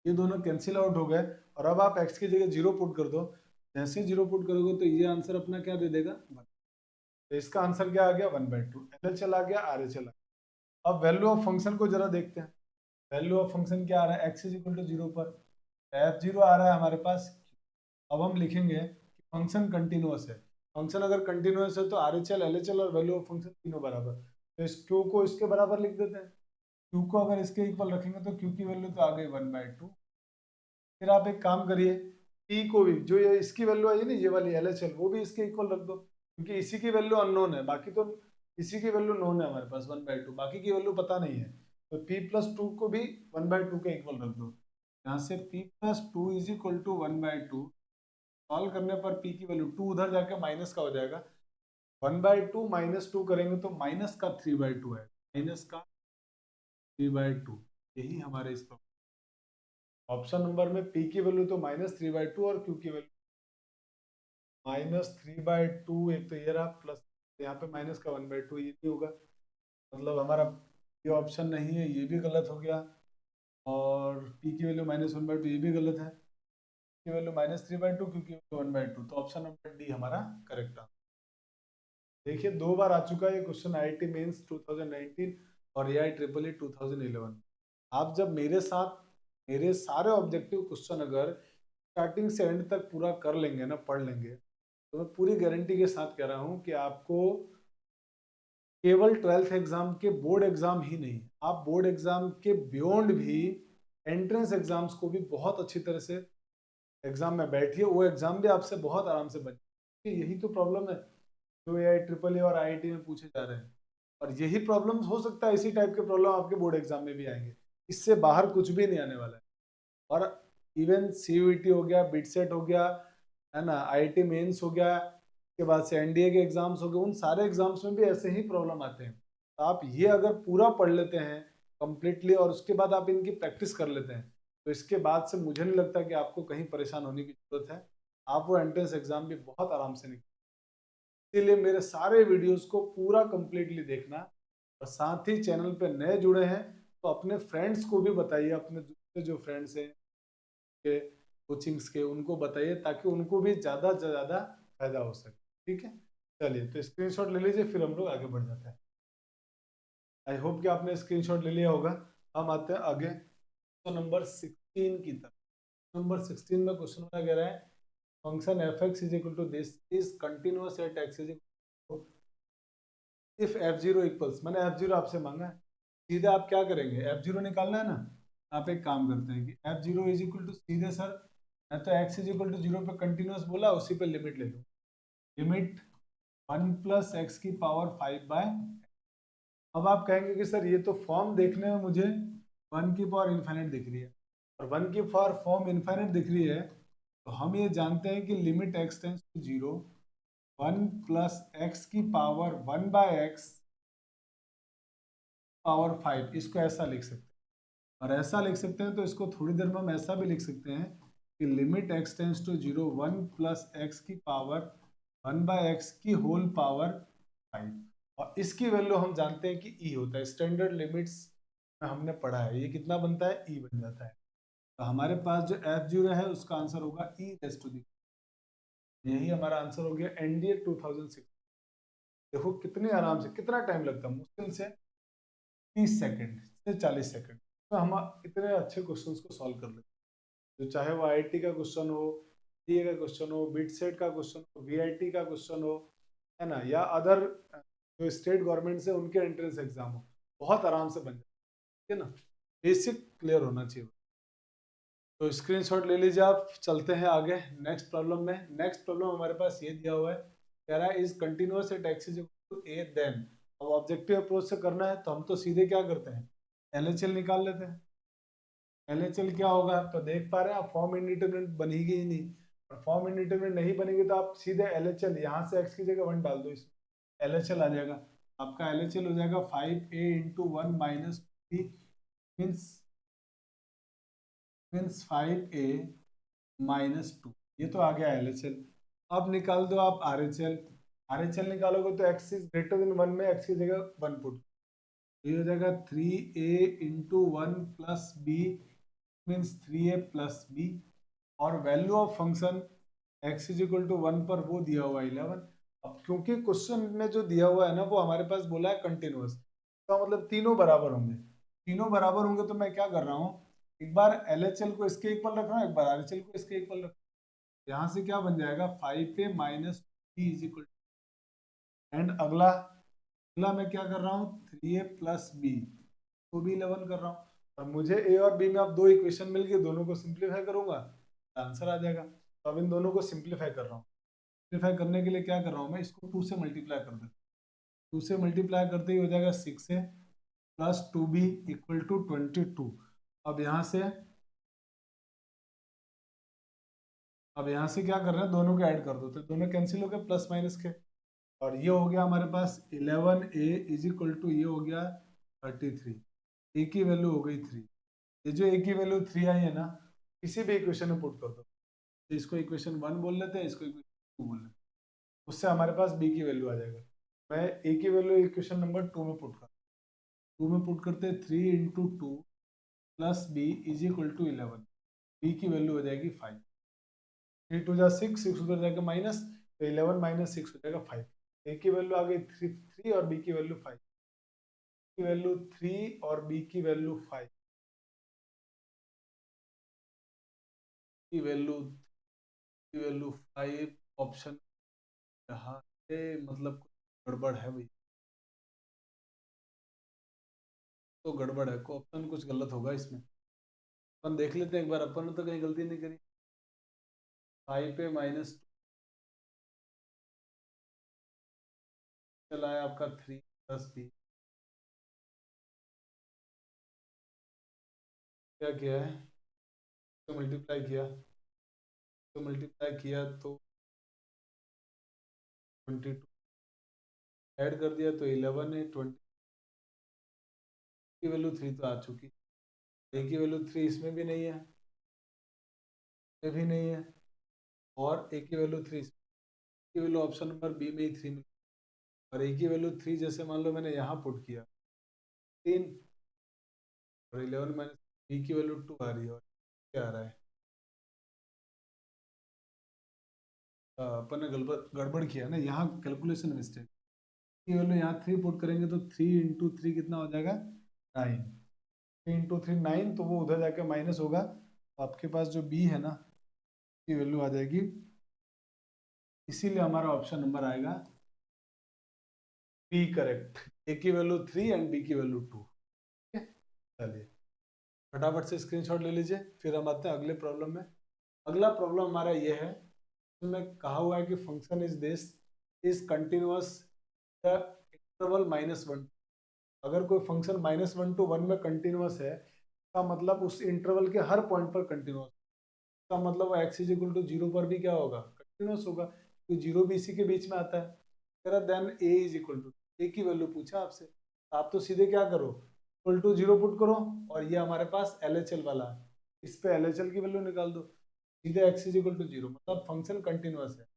ये दोनों कैंसिल आउट हो गए। और अब आप x की जगह 0 पुट कर दो, जैसे 0 पुट करोगे तो ये आंसर अपना क्या दे देगा 1। तो इसका आंसर क्या आ गया 1/2, LHL आ गया, RHL आ गया। अब वैल्यू ऑफ फंक्शन को जरा देखते हैं। वैल्यू ऑफ फंक्शन क्या आ रहा है, x = 0 पर f0 आ रहा है हमारे पास। अब हम लिखेंगे कि फंक्शन कंटिन्यूअस है। फंक्शन अगर कंटिन्यूअस है तो RHL LHL और वैल्यू ऑफ फंक्शन तीनों बराबर, तो इस q को इसके बराबर लिख देते हैं। q को अगर इसके इक्वल रखेंगे तो q की वैल्यू तो आ गई 1/2। फिर आप एक काम करिए, p को भी जो ये इसकी वैल्यू आई है ना ये वाली LHL, वो भी इसके इक्वल रख दो, क्योंकि इसी की वैल्यू अननोन है, बाकी तो इसी की वैल्यू नोन है हमारे पास 1/2, बाकी की वैल्यू पता नहीं है। तो p + 2 को भी 1/2 के इक्वल रख दो। यहाँ से p + 2 = 1/2, सॉल्व करने पर p की वैल्यू 2 उधर जाके माइनस का हो जाएगा, 1/2 - 2 करेंगे तो माइनस का 3/2 है, माइनस का 3/2। यही हमारे इस ऑप्शन नंबर में p की वैल्यू तो -3/2 और q की वैल्यू -3/2, एक तो ये रहा प्लस यहाँ पे माइनस का 1/2, ये भी होगा, मतलब हमारा ये ऑप्शन नहीं है, ये भी गलत हो गया। और p की वैल्यू -1/2 ये भी गलत है, की वैल्यू -3/2, q की वैल्यू 1/2, तो ऑप्शन नंबर डी हमारा करेक्ट आंसर। देखिए 2 बार आ चुका है ये क्वेश्चन, IIT मेंस 2019 और AIEEE 2011। आप जब मेरे साथ मेरे सारे ऑब्जेक्टिव क्वेश्चन अगर स्टार्टिंग से एंड तक पूरा कर लेंगे ना, पढ़ लेंगे, तो मैं पूरी गारंटी के साथ कह रहा हूँ कि आपको केवल 12th एग्जाम के बोर्ड एग्जाम ही नहीं, आप बोर्ड एग्जाम के बियॉन्ड भी एंट्रेंस एग्जाम्स को भी बहुत अच्छी तरह से एग्जाम में बैठिए, वो एग्जाम भी आपसे बहुत आराम से बन, यही तो प्रॉब्लम है जो AIEEE और IIT में पूछे जा रहे हैं। और यही प्रॉब्लम हो सकता है, इसी टाइप के प्रॉब्लम आपके बोर्ड एग्जाम में भी आएंगे, इससे बाहर कुछ भी नहीं आने वाला है। और इवन CUET हो गया, बिटसेट हो गया, है ना, IIT मेंस हो गया, के बाद से NDA के एग्जाम्स हो गए, उन सारे एग्जाम्स में भी ऐसे ही प्रॉब्लम आते हैं। तो आप ये अगर पूरा पढ़ लेते हैं कंप्लीटली और उसके बाद आप इनकी प्रैक्टिस कर लेते हैं, तो इसके बाद से मुझे नहीं लगता कि आपको कहीं परेशान होने की जरूरत है, आप वो एंट्रेंस एग्जाम भी बहुत आराम से निकल। इसीलिए मेरे सारे वीडियोस को पूरा कंप्लीटली देखना, और साथ ही चैनल पे नए जुड़े हैं तो अपने फ्रेंड्स को भी बताइए, अपने दूसरे जो फ्रेंड्स हैं के कोचिंग्स के, उनको बताइए ताकि उनको भी ज़्यादा से ज़्यादा फायदा हो सके। ठीक है, चलिए तो स्क्रीनशॉट ले लीजिए, फिर हम लोग आगे बढ़ जाते हैं। आई होप कि आपने स्क्रीनशॉट ले लिया होगा। हम आते हैं आगे तो नंबर 16 की तरफ। नंबर 16 में क्वेश्चन क्या कह रहा है, function f x is equal to this is continuous at x is equal if f zero equals, मैंने एफ जीरो आपसे मांगा है, सीधे आप क्या करेंगे, एफ जीरो निकालना है ना। आप एक काम करते हैं कि f zero is equal to सीधे सर, मैं तो x is equal to zero पे कंटिन्यूअस बोला, उसी पे लिमिट ले लूँ। लिमिट 1 प्लस एक्स की पावर 5 बाय। अब आप कहेंगे कि सर ये तो फॉर्म देखने में मुझे 1 की पावर इन्फाइनाइट दिख रही है, और 1 की पावर फॉर्म इन्फाइनाइट दिख रही है, तो हम ये जानते हैं कि limit x tends to zero 1 plus x की पावर 1 बाय एक्स पावर 5, इसको ऐसा लिख सकते हैं। और ऐसा लिख सकते हैं तो इसको थोड़ी देर में हम ऐसा भी लिख सकते हैं कि limit x tends to zero 1 plus x की पावर 1 बाय एक्स की होल पावर 5। और इसकी वैल्यू हम जानते हैं कि ई होता है, स्टैंडर्ड लिमिट्स में हमने पढ़ा है, ये कितना बनता है, ई बन जाता है। तो हमारे पास जो एफ जीरो है उसका आंसर होगा ई रेस टू दी। यही हमारा आंसर हो गया एनडीए 2006। देखो कितने आराम से, कितना टाइम लगता है, मुश्किल से 30 सेकंड से 40 सेकंड तो हम इतने अच्छे क्वेश्चंस को सॉल्व कर लेते हैं। जो चाहे वो आईआईटी का क्वेश्चन हो, डीए का क्वेश्चन हो, बिट सेट का क्वेश्चन हो, वीआईटी का क्वेश्चन हो, है ना, या अदर जो स्टेट गवर्नमेंट से उनके एंट्रेंस एग्जाम हो, बहुत आराम से बन जाए, ठीक है ना। बेसिक क्लियर होना चाहिए। तो स्क्रीनशॉट ले लीजिए आप, चलते हैं आगे नेक्स्ट प्रॉब्लम में। नेक्स्ट प्रॉब्लम हमारे पास ये दिया हुआ है, कह रहा है is continuous at x is equal to a then. अब ऑब्जेक्टिव अप्रोच से करना है तो हम तो सीधे क्या करते हैं, एलएचएल निकाल लेते हैं। एलएचएल क्या होगा, तो देख पा रहे हैं आप, फॉर्म इंडिटरमिनेट बनेगी ही नहीं, और फॉर्म इंडिटरमिनेट नहीं बनेगी तो आप सीधे एलएचएल यहाँ से एक्स की जगह 1 डाल दो, इसमें एलएचएल आ जाएगा। आपका एलएचएल हो जाएगा 5a into 1 minus means 5a minus 2, ये तो आ गया एलएचएल। अब निकाल दो आप आरएचएल। आरएचएल निकालोगे तो एक्स इज ग्रेटर देन 1 में एक्स की जगह 1 पुट, ये हो जाएगा 3a into 1 plus B means 3a plus B. और value of function x is equal to 1 पर वो दिया हुआ है 11। अब क्योंकि क्वेश्चन में जो दिया हुआ है ना वो हमारे पास बोला है कंटिन्यूअस, तो मतलब तीनों बराबर होंगे। तीनों बराबर होंगे तो मैं क्या कर रहा हूँ, एक बार एलएचएल को इसके इक्वल रख रहा हूँ, एक बार आरएचएल को इसके इक्वल रख, यहाँ से क्या बन जाएगा 5a minus b is equal. And अगला अगला मैं क्या कर रहा हूँ 3a प्लस बी, तो भी 11 कर रहा हूँ। और मुझे ए और बी में अब दो इक्वेशन मिल गई, दोनों को सिंप्लीफाई करूंगा आंसर आ जाएगा। तो अब इन दोनों को सिंप्लीफाई कर रहा हूँ। सिंप्लीफाई करने के लिए क्या कर रहा हूँ मैं, इसको 2 से मल्टीप्लाई कर देता हूँ। 2 से मल्टीप्लाई करते ही हो जाएगा 6 a plus 2b equal to 22। अब यहाँ से क्या कर रहे हैं, दोनों को ऐड कर दो तो दोनों कैंसिल हो गए प्लस माइनस के। और ये हो गया हमारे पास 11a इज इक्वल टू, ये हो गया 33। ए की वैल्यू हो गई 3। ये जो ए की वैल्यू 3 आई है ना, किसी भी इक्वेशन में पुट कर दो, तो इसको इक्वेशन 1 बोल लेते हैं, इसको इक्वेशन 2 बोल लेते हैं, उससे हमारे पास बी की वैल्यू आ जाएगा। मैं ए की वैल्यू इक्वेशन नंबर 2 में पुट कर, 2 में पुट करते 3 into 2 plus b is equal to 11। B की वैल्यू हो जाएगी 5। 3 टू जा 6, 6 उधर जाएगा माइनस, तो 11 माइनस 6 हो जाएगा 5। ए की वैल्यू आ गई 3 और बी की वैल्यू 5, की वैल्यू 3 और बी की वैल्यू 5 की वैल्यू 5 ऑप्शन यहाँ से, मतलब गड़बड़ है भाई, तो गड़बड़ है, को ऑप्शन कुछ गलत होगा इसमें। अपन देख लेते हैं एक बार, अपन ने तो कहीं गलती नहीं करी। 5 पे माइनस चला है आपका 3 प्लस बी, क्या किया है, तो मल्टीप्लाई किया, तो 22 ऐड कर दिया तो 11 है, 20 की वैल्यू 3 तो आ चुकी, ए की वैल्यू 3 इसमें भी नहीं है, ये भी नहीं है, और ए की वैल्यू 3 की वैल्यू ऑप्शन नंबर बी में ही 3 मिली। और ए की वैल्यू 3 जैसे मान लो मैंने यहाँ पुट किया 3, और 11 माइनस बी की वैल्यू 2 आ रही है, और क्या आ रहा है, अपन ने गड़बड़ किया ना यहाँ, कैलकुलेशन मिस्टेक। की वैल्यू यहाँ 3 पुट करेंगे तो 3 इंटू 3 कितना हो जाएगा 9। 3 × 3 9, तो वो उधर जाके माइनस होगा, तो आपके पास जो बी है ना की वैल्यू आ जाएगी, इसीलिए हमारा ऑप्शन नंबर आएगा बी करेक्ट। ए की वैल्यू 3 एंड बी की वैल्यू 2। चलिए फटाफट से स्क्रीनशॉट ले लीजिए, फिर हम आते हैं अगले प्रॉब्लम में। अगला प्रॉब्लम हमारा ये है, इसमें कहा हुआ है कि function is this is continuous the interval -1। अगर कोई फंक्शन -1 to 1 में कंटिन्यूअस है, इसका मतलब उस इंटरवल के हर पॉइंट पर कंटिन्यूअस, इसका मतलब वो x इज इक्वल टू 0 पर भी क्या होगा, कंटिन्यूअस होगा, क्योंकि 0 भी इसी के बीच में आता है। Then a is equal to, A की वैल्यू पूछा आपसे, आप तो सीधे क्या करो, इक्वल टू 0 पुट करो, और ये हमारे पास LHL वाला है, इस पे LHL की वैल्यू निकाल दो, सीधे x इज इक्वल टू 0, मतलब फंक्शन कंटिन्यूअस है,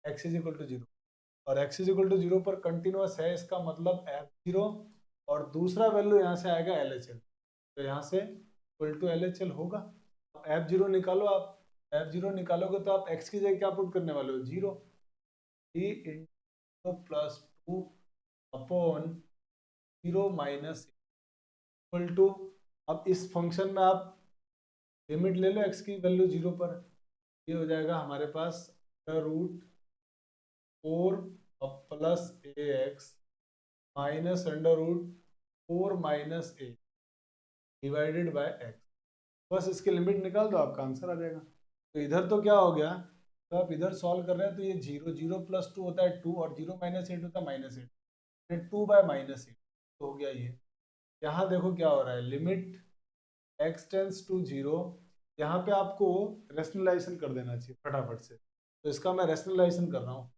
x इज इक्वल टू 0, और x इज इक्वल टू 0 पर कंटिन्यूअस है, इसका मतलब f0, और दूसरा वैल्यू यहाँ से आएगा LHL, तो यहाँ से इक्वल टू LHL होगा। f0 निकालो, आप f0 निकालोगे तो आप x की जगह क्या पुट करने वाले हो, 0, 3 × +2 अपॉन 0 माइनस इक्वल टू, अब इस फंक्शन में आप लिमिट ले लो x की वैल्यू 0 पर, ये हो जाएगा हमारे पास √4 plus ax minus √4 minus a divided by x। बस इसकी लिमिट निकाल दो, आपका आंसर आ जाएगा। तो इधर तो क्या हो गया, तो आप इधर सॉल्व कर रहे हैं तो ये 0 0 + 2 होता है 2, और 0 - 8 होता है -8, 2/-8 तो हो गया ये। यहाँ देखो क्या हो रहा है, लिमिट x टेंस टू 0, यहाँ पे आपको रेशनलाइजेशन कर देना चाहिए फटाफट से, तो इसका मैं रेशनलाइजेशन कर रहा हूँ।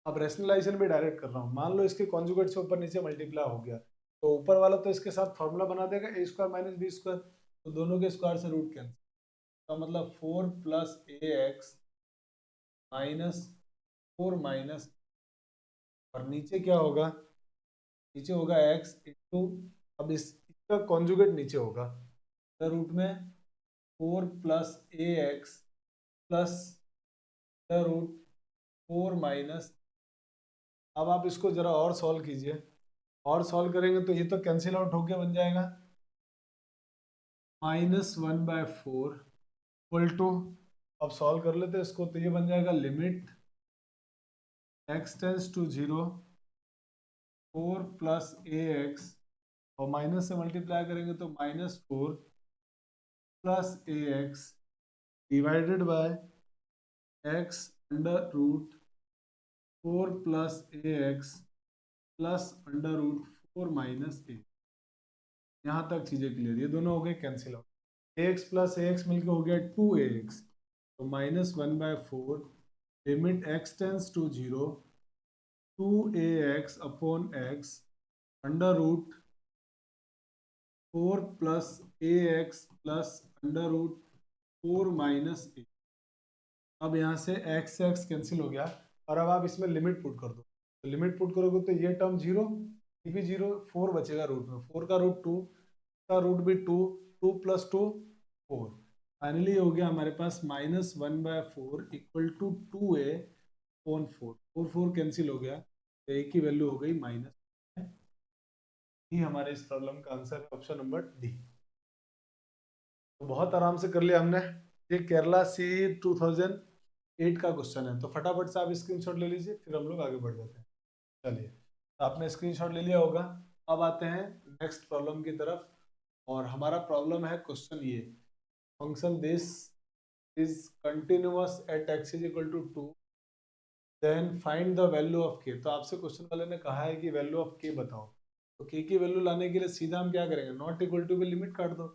अब रेशनलाइजेशन भी डायरेक्ट कर रहा हूँ, मान लो इसके कॉन्जुगेट से ऊपर नीचे मल्टीप्लाई हो गया, तो ऊपर वाला तो इसके साथ फॉर्मूला बना देगा a² - b², तो दोनों के स्क्वायर से रूट कैंसिल, तो मतलब 4 + ax माइनस 4 माइनस, और नीचे क्या होगा, नीचे होगा x इंटू, अब इसका कॉन्जुगेट नीचे होगा, तो रूट में 4 + ax प्लस √4 माइनस, अब आप इसको जरा और सॉल्व कीजिए, और सॉल्व करेंगे तो ये तो कैंसिल आउट होके बन जाएगा -1/4 इक्वल टू, अब सॉल्व कर लेते हैं इसको, तो ये बन जाएगा limit x tends to 0 4 + ax, और माइनस से मल्टीप्लाई करेंगे तो -4 + ax divided by x √4 + ax plus √4 minus a। यहाँ तक चीजें क्लियर, ये दोनों हो गए कैंसिल आउट, ax + ax मिलकर हो गया 2ax, तो -1/4 limit x tends to 0 2ax upon x √4 + ax plus √4 minus a। अब यहाँ से x से x कैंसिल हो गया, और अब आप इसमें लिमिट पुट कर दो, तो लिमिट पुट करोगे तो ये टर्म 0, ये भी 0, 4 बचेगा रूट में, 4 का रूट 2, का रूट भी 2, 2 + 2 4, फाइनली हो गया हमारे पास -1/4 equal to 2a upon 4, 4 cancel हो गया, तो a की वैल्यू हो गई -, ही हमारे इस प्रॉब्लम का आंसर है ऑप्शन नंबर डी। तो बहुत आराम से कर लिया हमने, ये केरला सी 2008 का क्वेश्चन है, तो फटाफट से आप स्क्रीनशॉट ले लीजिए, फिर हम लोग आगे बढ़ जाते हैं। चलिए, तो आपने स्क्रीनशॉट ले लिया होगा, अब आते हैं नेक्स्ट प्रॉब्लम की तरफ, और हमारा प्रॉब्लम है क्वेश्चन ये, function this is continuous at x is equal to 2, then find the value of k। तो आपसे क्वेश्चन वाले ने कहा है कि वैल्यू ऑफ k बताओ, तो k की वैल्यू लाने के लिए सीधा हम क्या करेंगे, नॉट इक्वल टू पे लिमिट काट दो,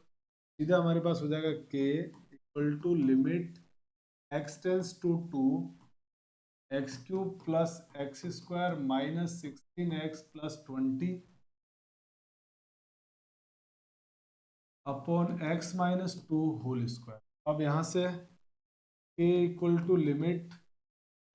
सीधा हमारे पास हो जाएगा k equal to limit x tends to 2 x³ + x² minus 16x + 20 upon x - 2 whole square. अब यहाँ से k equal to limit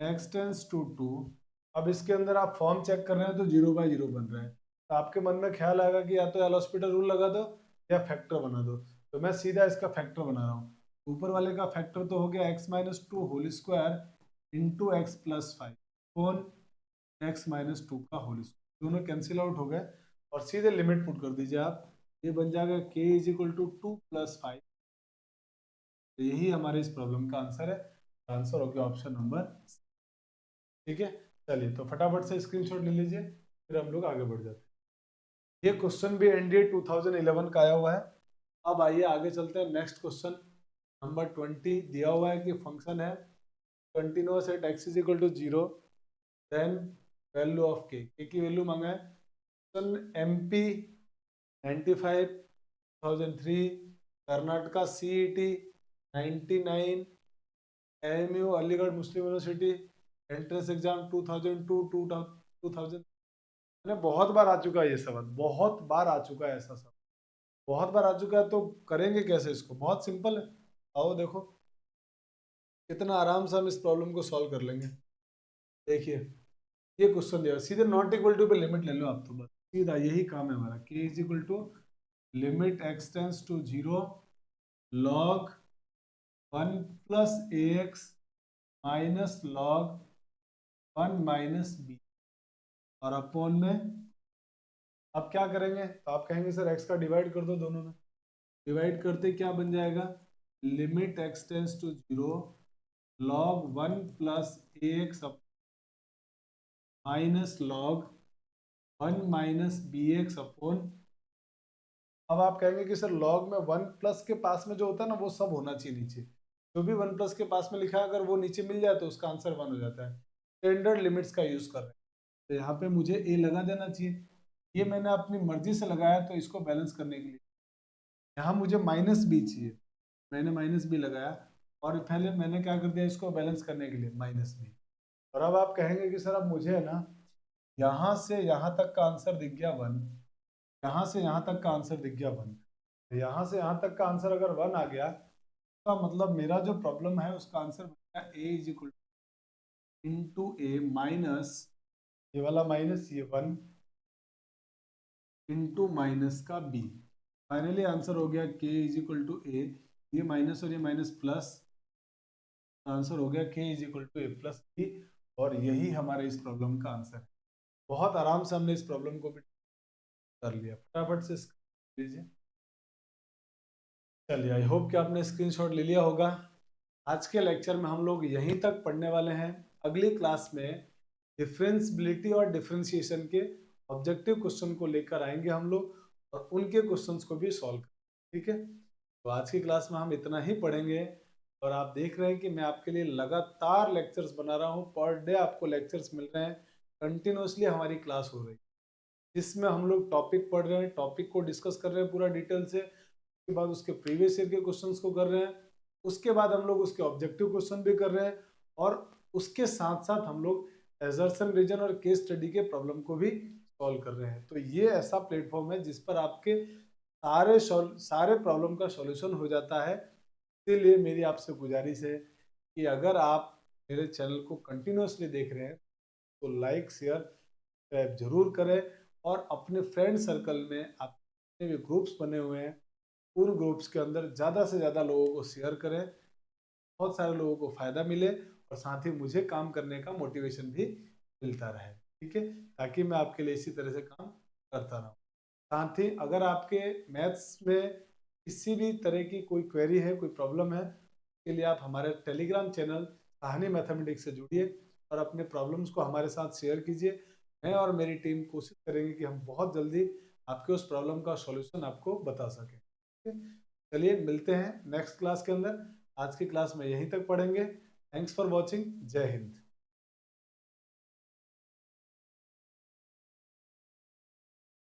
x tends to 2, अब इसके अंदर आप फॉर्म चेक कर रहे हैं तो 0/0 बन रहा है, तो आपके मन में ख्याल आएगा कि या तो एल हॉस्पिटल रूल लगा दो या फैक्टर बना दो, तो मैं सीधा इसका फैक्टर बना रहा हूँ। ऊपर वाले का फैक्टर तो हो गया x - 2 whole square into x + 5 upon x - 2 का होल स्क्वायर, दोनों कैंसिल आउट हो गए, और सीधे लिमिट पुट कर दीजिए आप ये बन जाएगा k इज इक्वल टू 2+5। तो यही हमारे इस प्रॉब्लम का आंसर है। आंसर हो गया ऑप्शन नंबर। ठीक है, चलिए तो फटाफट से स्क्रीनशॉट ले लीजिए, फिर हम लोग आगे बढ़ जाते हैं। ये क्वेश्चन भी एनडीए 2011 का आया हुआ है। अब आइए आगे चलते हैं। नेक्स्ट क्वेश्चन नंबर 20 दिया हुआ है कि फंक्शन है continuous at x is equal to 0, then value of K की वैल्यू मांगा है। Question MP 95, 2003, Karnataka CET 99, AMU Aligarh Muslim University entrance exam 2002, 2000। मैंने बहुत बार आ चुका है ये सवाल, बहुत बार आ चुका है ऐसा सवाल, बहुत बार आ चुका है। तो करेंगे कैसे इसको? बहुत सिंपल है, आओ देखो कितना आराम से हम इस प्रॉब्लम को सॉल्व कर लेंगे। देखिए ये क्वेश्चन दिया, सीधे नॉट इक्वल टू पे लिमिट ले लो आप, तो बस सीधा यही काम है हमारा। K is equal to limit x tends to 0 log 1 plus a x minus log 1 minus B, और अपोन में आप क्या करेंगे? तो आप कहेंगे सर एक्स का डिवाइड कर दो दोनों में। डिवाइड करते क्या बन जाएगा? Limit x tends to 0 log 1 plus a x minus log 1 minus b x upon. अब आप कहेंगे कि सर लॉग में 1 प्लस के पास में जो होता है ना वो सब होना चाहिए नीचे, जो भी 1 प्लस के पास में लिखा है अगर वो नीचे मिल जाए तो उसका आंसर 1 हो जाता है। स्टैंडर्ड लिमिट्स का यूज कर रहे हैं, तो यहाँ पे मुझे ए लगा देना चाहिए। ये मैंने अपनी मर्जी से लगाया तो इसको बैलेंस करने के लिए। यहाँ मुझे माइनस बी चाहिए, मैंने माइनस बी लगाया, और पहले मैंने क्या कर दिया इसको बैलेंस करने के लिए माइनस बी। और अब आप कहेंगे कि सर अब मुझे है ना यहाँ से यहाँ तक का आंसर दिख गया 1, यहाँ से यहाँ तक का आंसर दिख गया 1, यहाँ से यहाँ तक का आंसर अगर 1 आ गया तो मतलब मेरा जो प्रॉब्लम है उसका आंसर बन गया A is equal into A minus ये वाला माइनस ये 1 इंटू माइनस का बी। फाइनली आंसर हो गया के इज इक्वल टू ए, ये माइनस और ये माइनस प्लस, आंसर हो गया k is equal to a plus B. और यही हमारे इस प्रॉब्लम का आंसर है। बहुत आराम से हमने इस प्रॉब्लम को भी कर लिया। फटाफट से लीजिए। चलिए आई होप कि आपने स्क्रीनशॉट ले लिया होगा। आज के लेक्चर में हम लोग यहीं तक पढ़ने वाले हैं। अगली क्लास में डिफरेंशियबिलिटी और डिफरेंशिएशन के ऑब्जेक्टिव क्वेश्चन को लेकर आएंगे हम लोग, और उनके क्वेश्चंस को भी सॉल्व करेंगे। ठीक है, तो आज की क्लास में हम इतना ही पढ़ेंगे। और आप देख रहे हैं कि मैं आपके लिए लगातार लेक्चर्स बना रहा हूँ, पर डे आपको लेक्चर्स मिल रहे हैं, कंटिन्यूसली हमारी क्लास हो रही है जिसमें हम लोग टॉपिक पढ़ रहे हैं, टॉपिक को डिस्कस कर रहे हैं पूरा डिटेल से, उसके बाद उसके प्रीवियस ईयर के क्वेश्चंस को कर रहे हैं, उसके बाद हम लोग उसके ऑब्जेक्टिव क्वेश्चन भी कर रहे हैं, और उसके साथ साथ हम लोग एजर्सन रीजन और केस स्टडी के प्रॉब्लम को भी सॉल्व कर रहे हैं। तो ये ऐसा प्लेटफॉर्म है जिस पर आपके सारे प्रॉब्लम का सॉल्यूशन हो जाता है। इसीलिए मेरी आपसे गुजारिश है कि अगर आप मेरे चैनल को कंटिन्यूसली देख रहे हैं तो लाइक शेयर सब्सक्राइब जरूर करें, और अपने फ्रेंड सर्कल में आपने भी ग्रुप्स बने हुए हैं उन ग्रुप्स के अंदर ज़्यादा से ज़्यादा लोगों को शेयर करें, बहुत सारे लोगों को फ़ायदा मिले, और साथ ही मुझे काम करने का मोटिवेशन भी मिलता रहे। ठीक है, ताकि मैं आपके लिए इसी तरह से काम करता रहूँ। साथ ही अगर आपके मैथ्स में किसी भी तरह की कोई क्वेरी है, कोई प्रॉब्लम है, के लिए आप हमारे टेलीग्राम चैनल साहनी मैथमेटिक्स से जुड़िए और अपने प्रॉब्लम्स को हमारे साथ शेयर कीजिए। मैं और मेरी टीम कोशिश करेंगे कि हम बहुत जल्दी आपके उस प्रॉब्लम का सॉल्यूशन आपको बता सकें। ठीक है, चलिए मिलते हैं नेक्स्ट क्लास के अंदर। आज की क्लास में यहीं तक पढ़ेंगे। Thanks for watching. जय हिंद।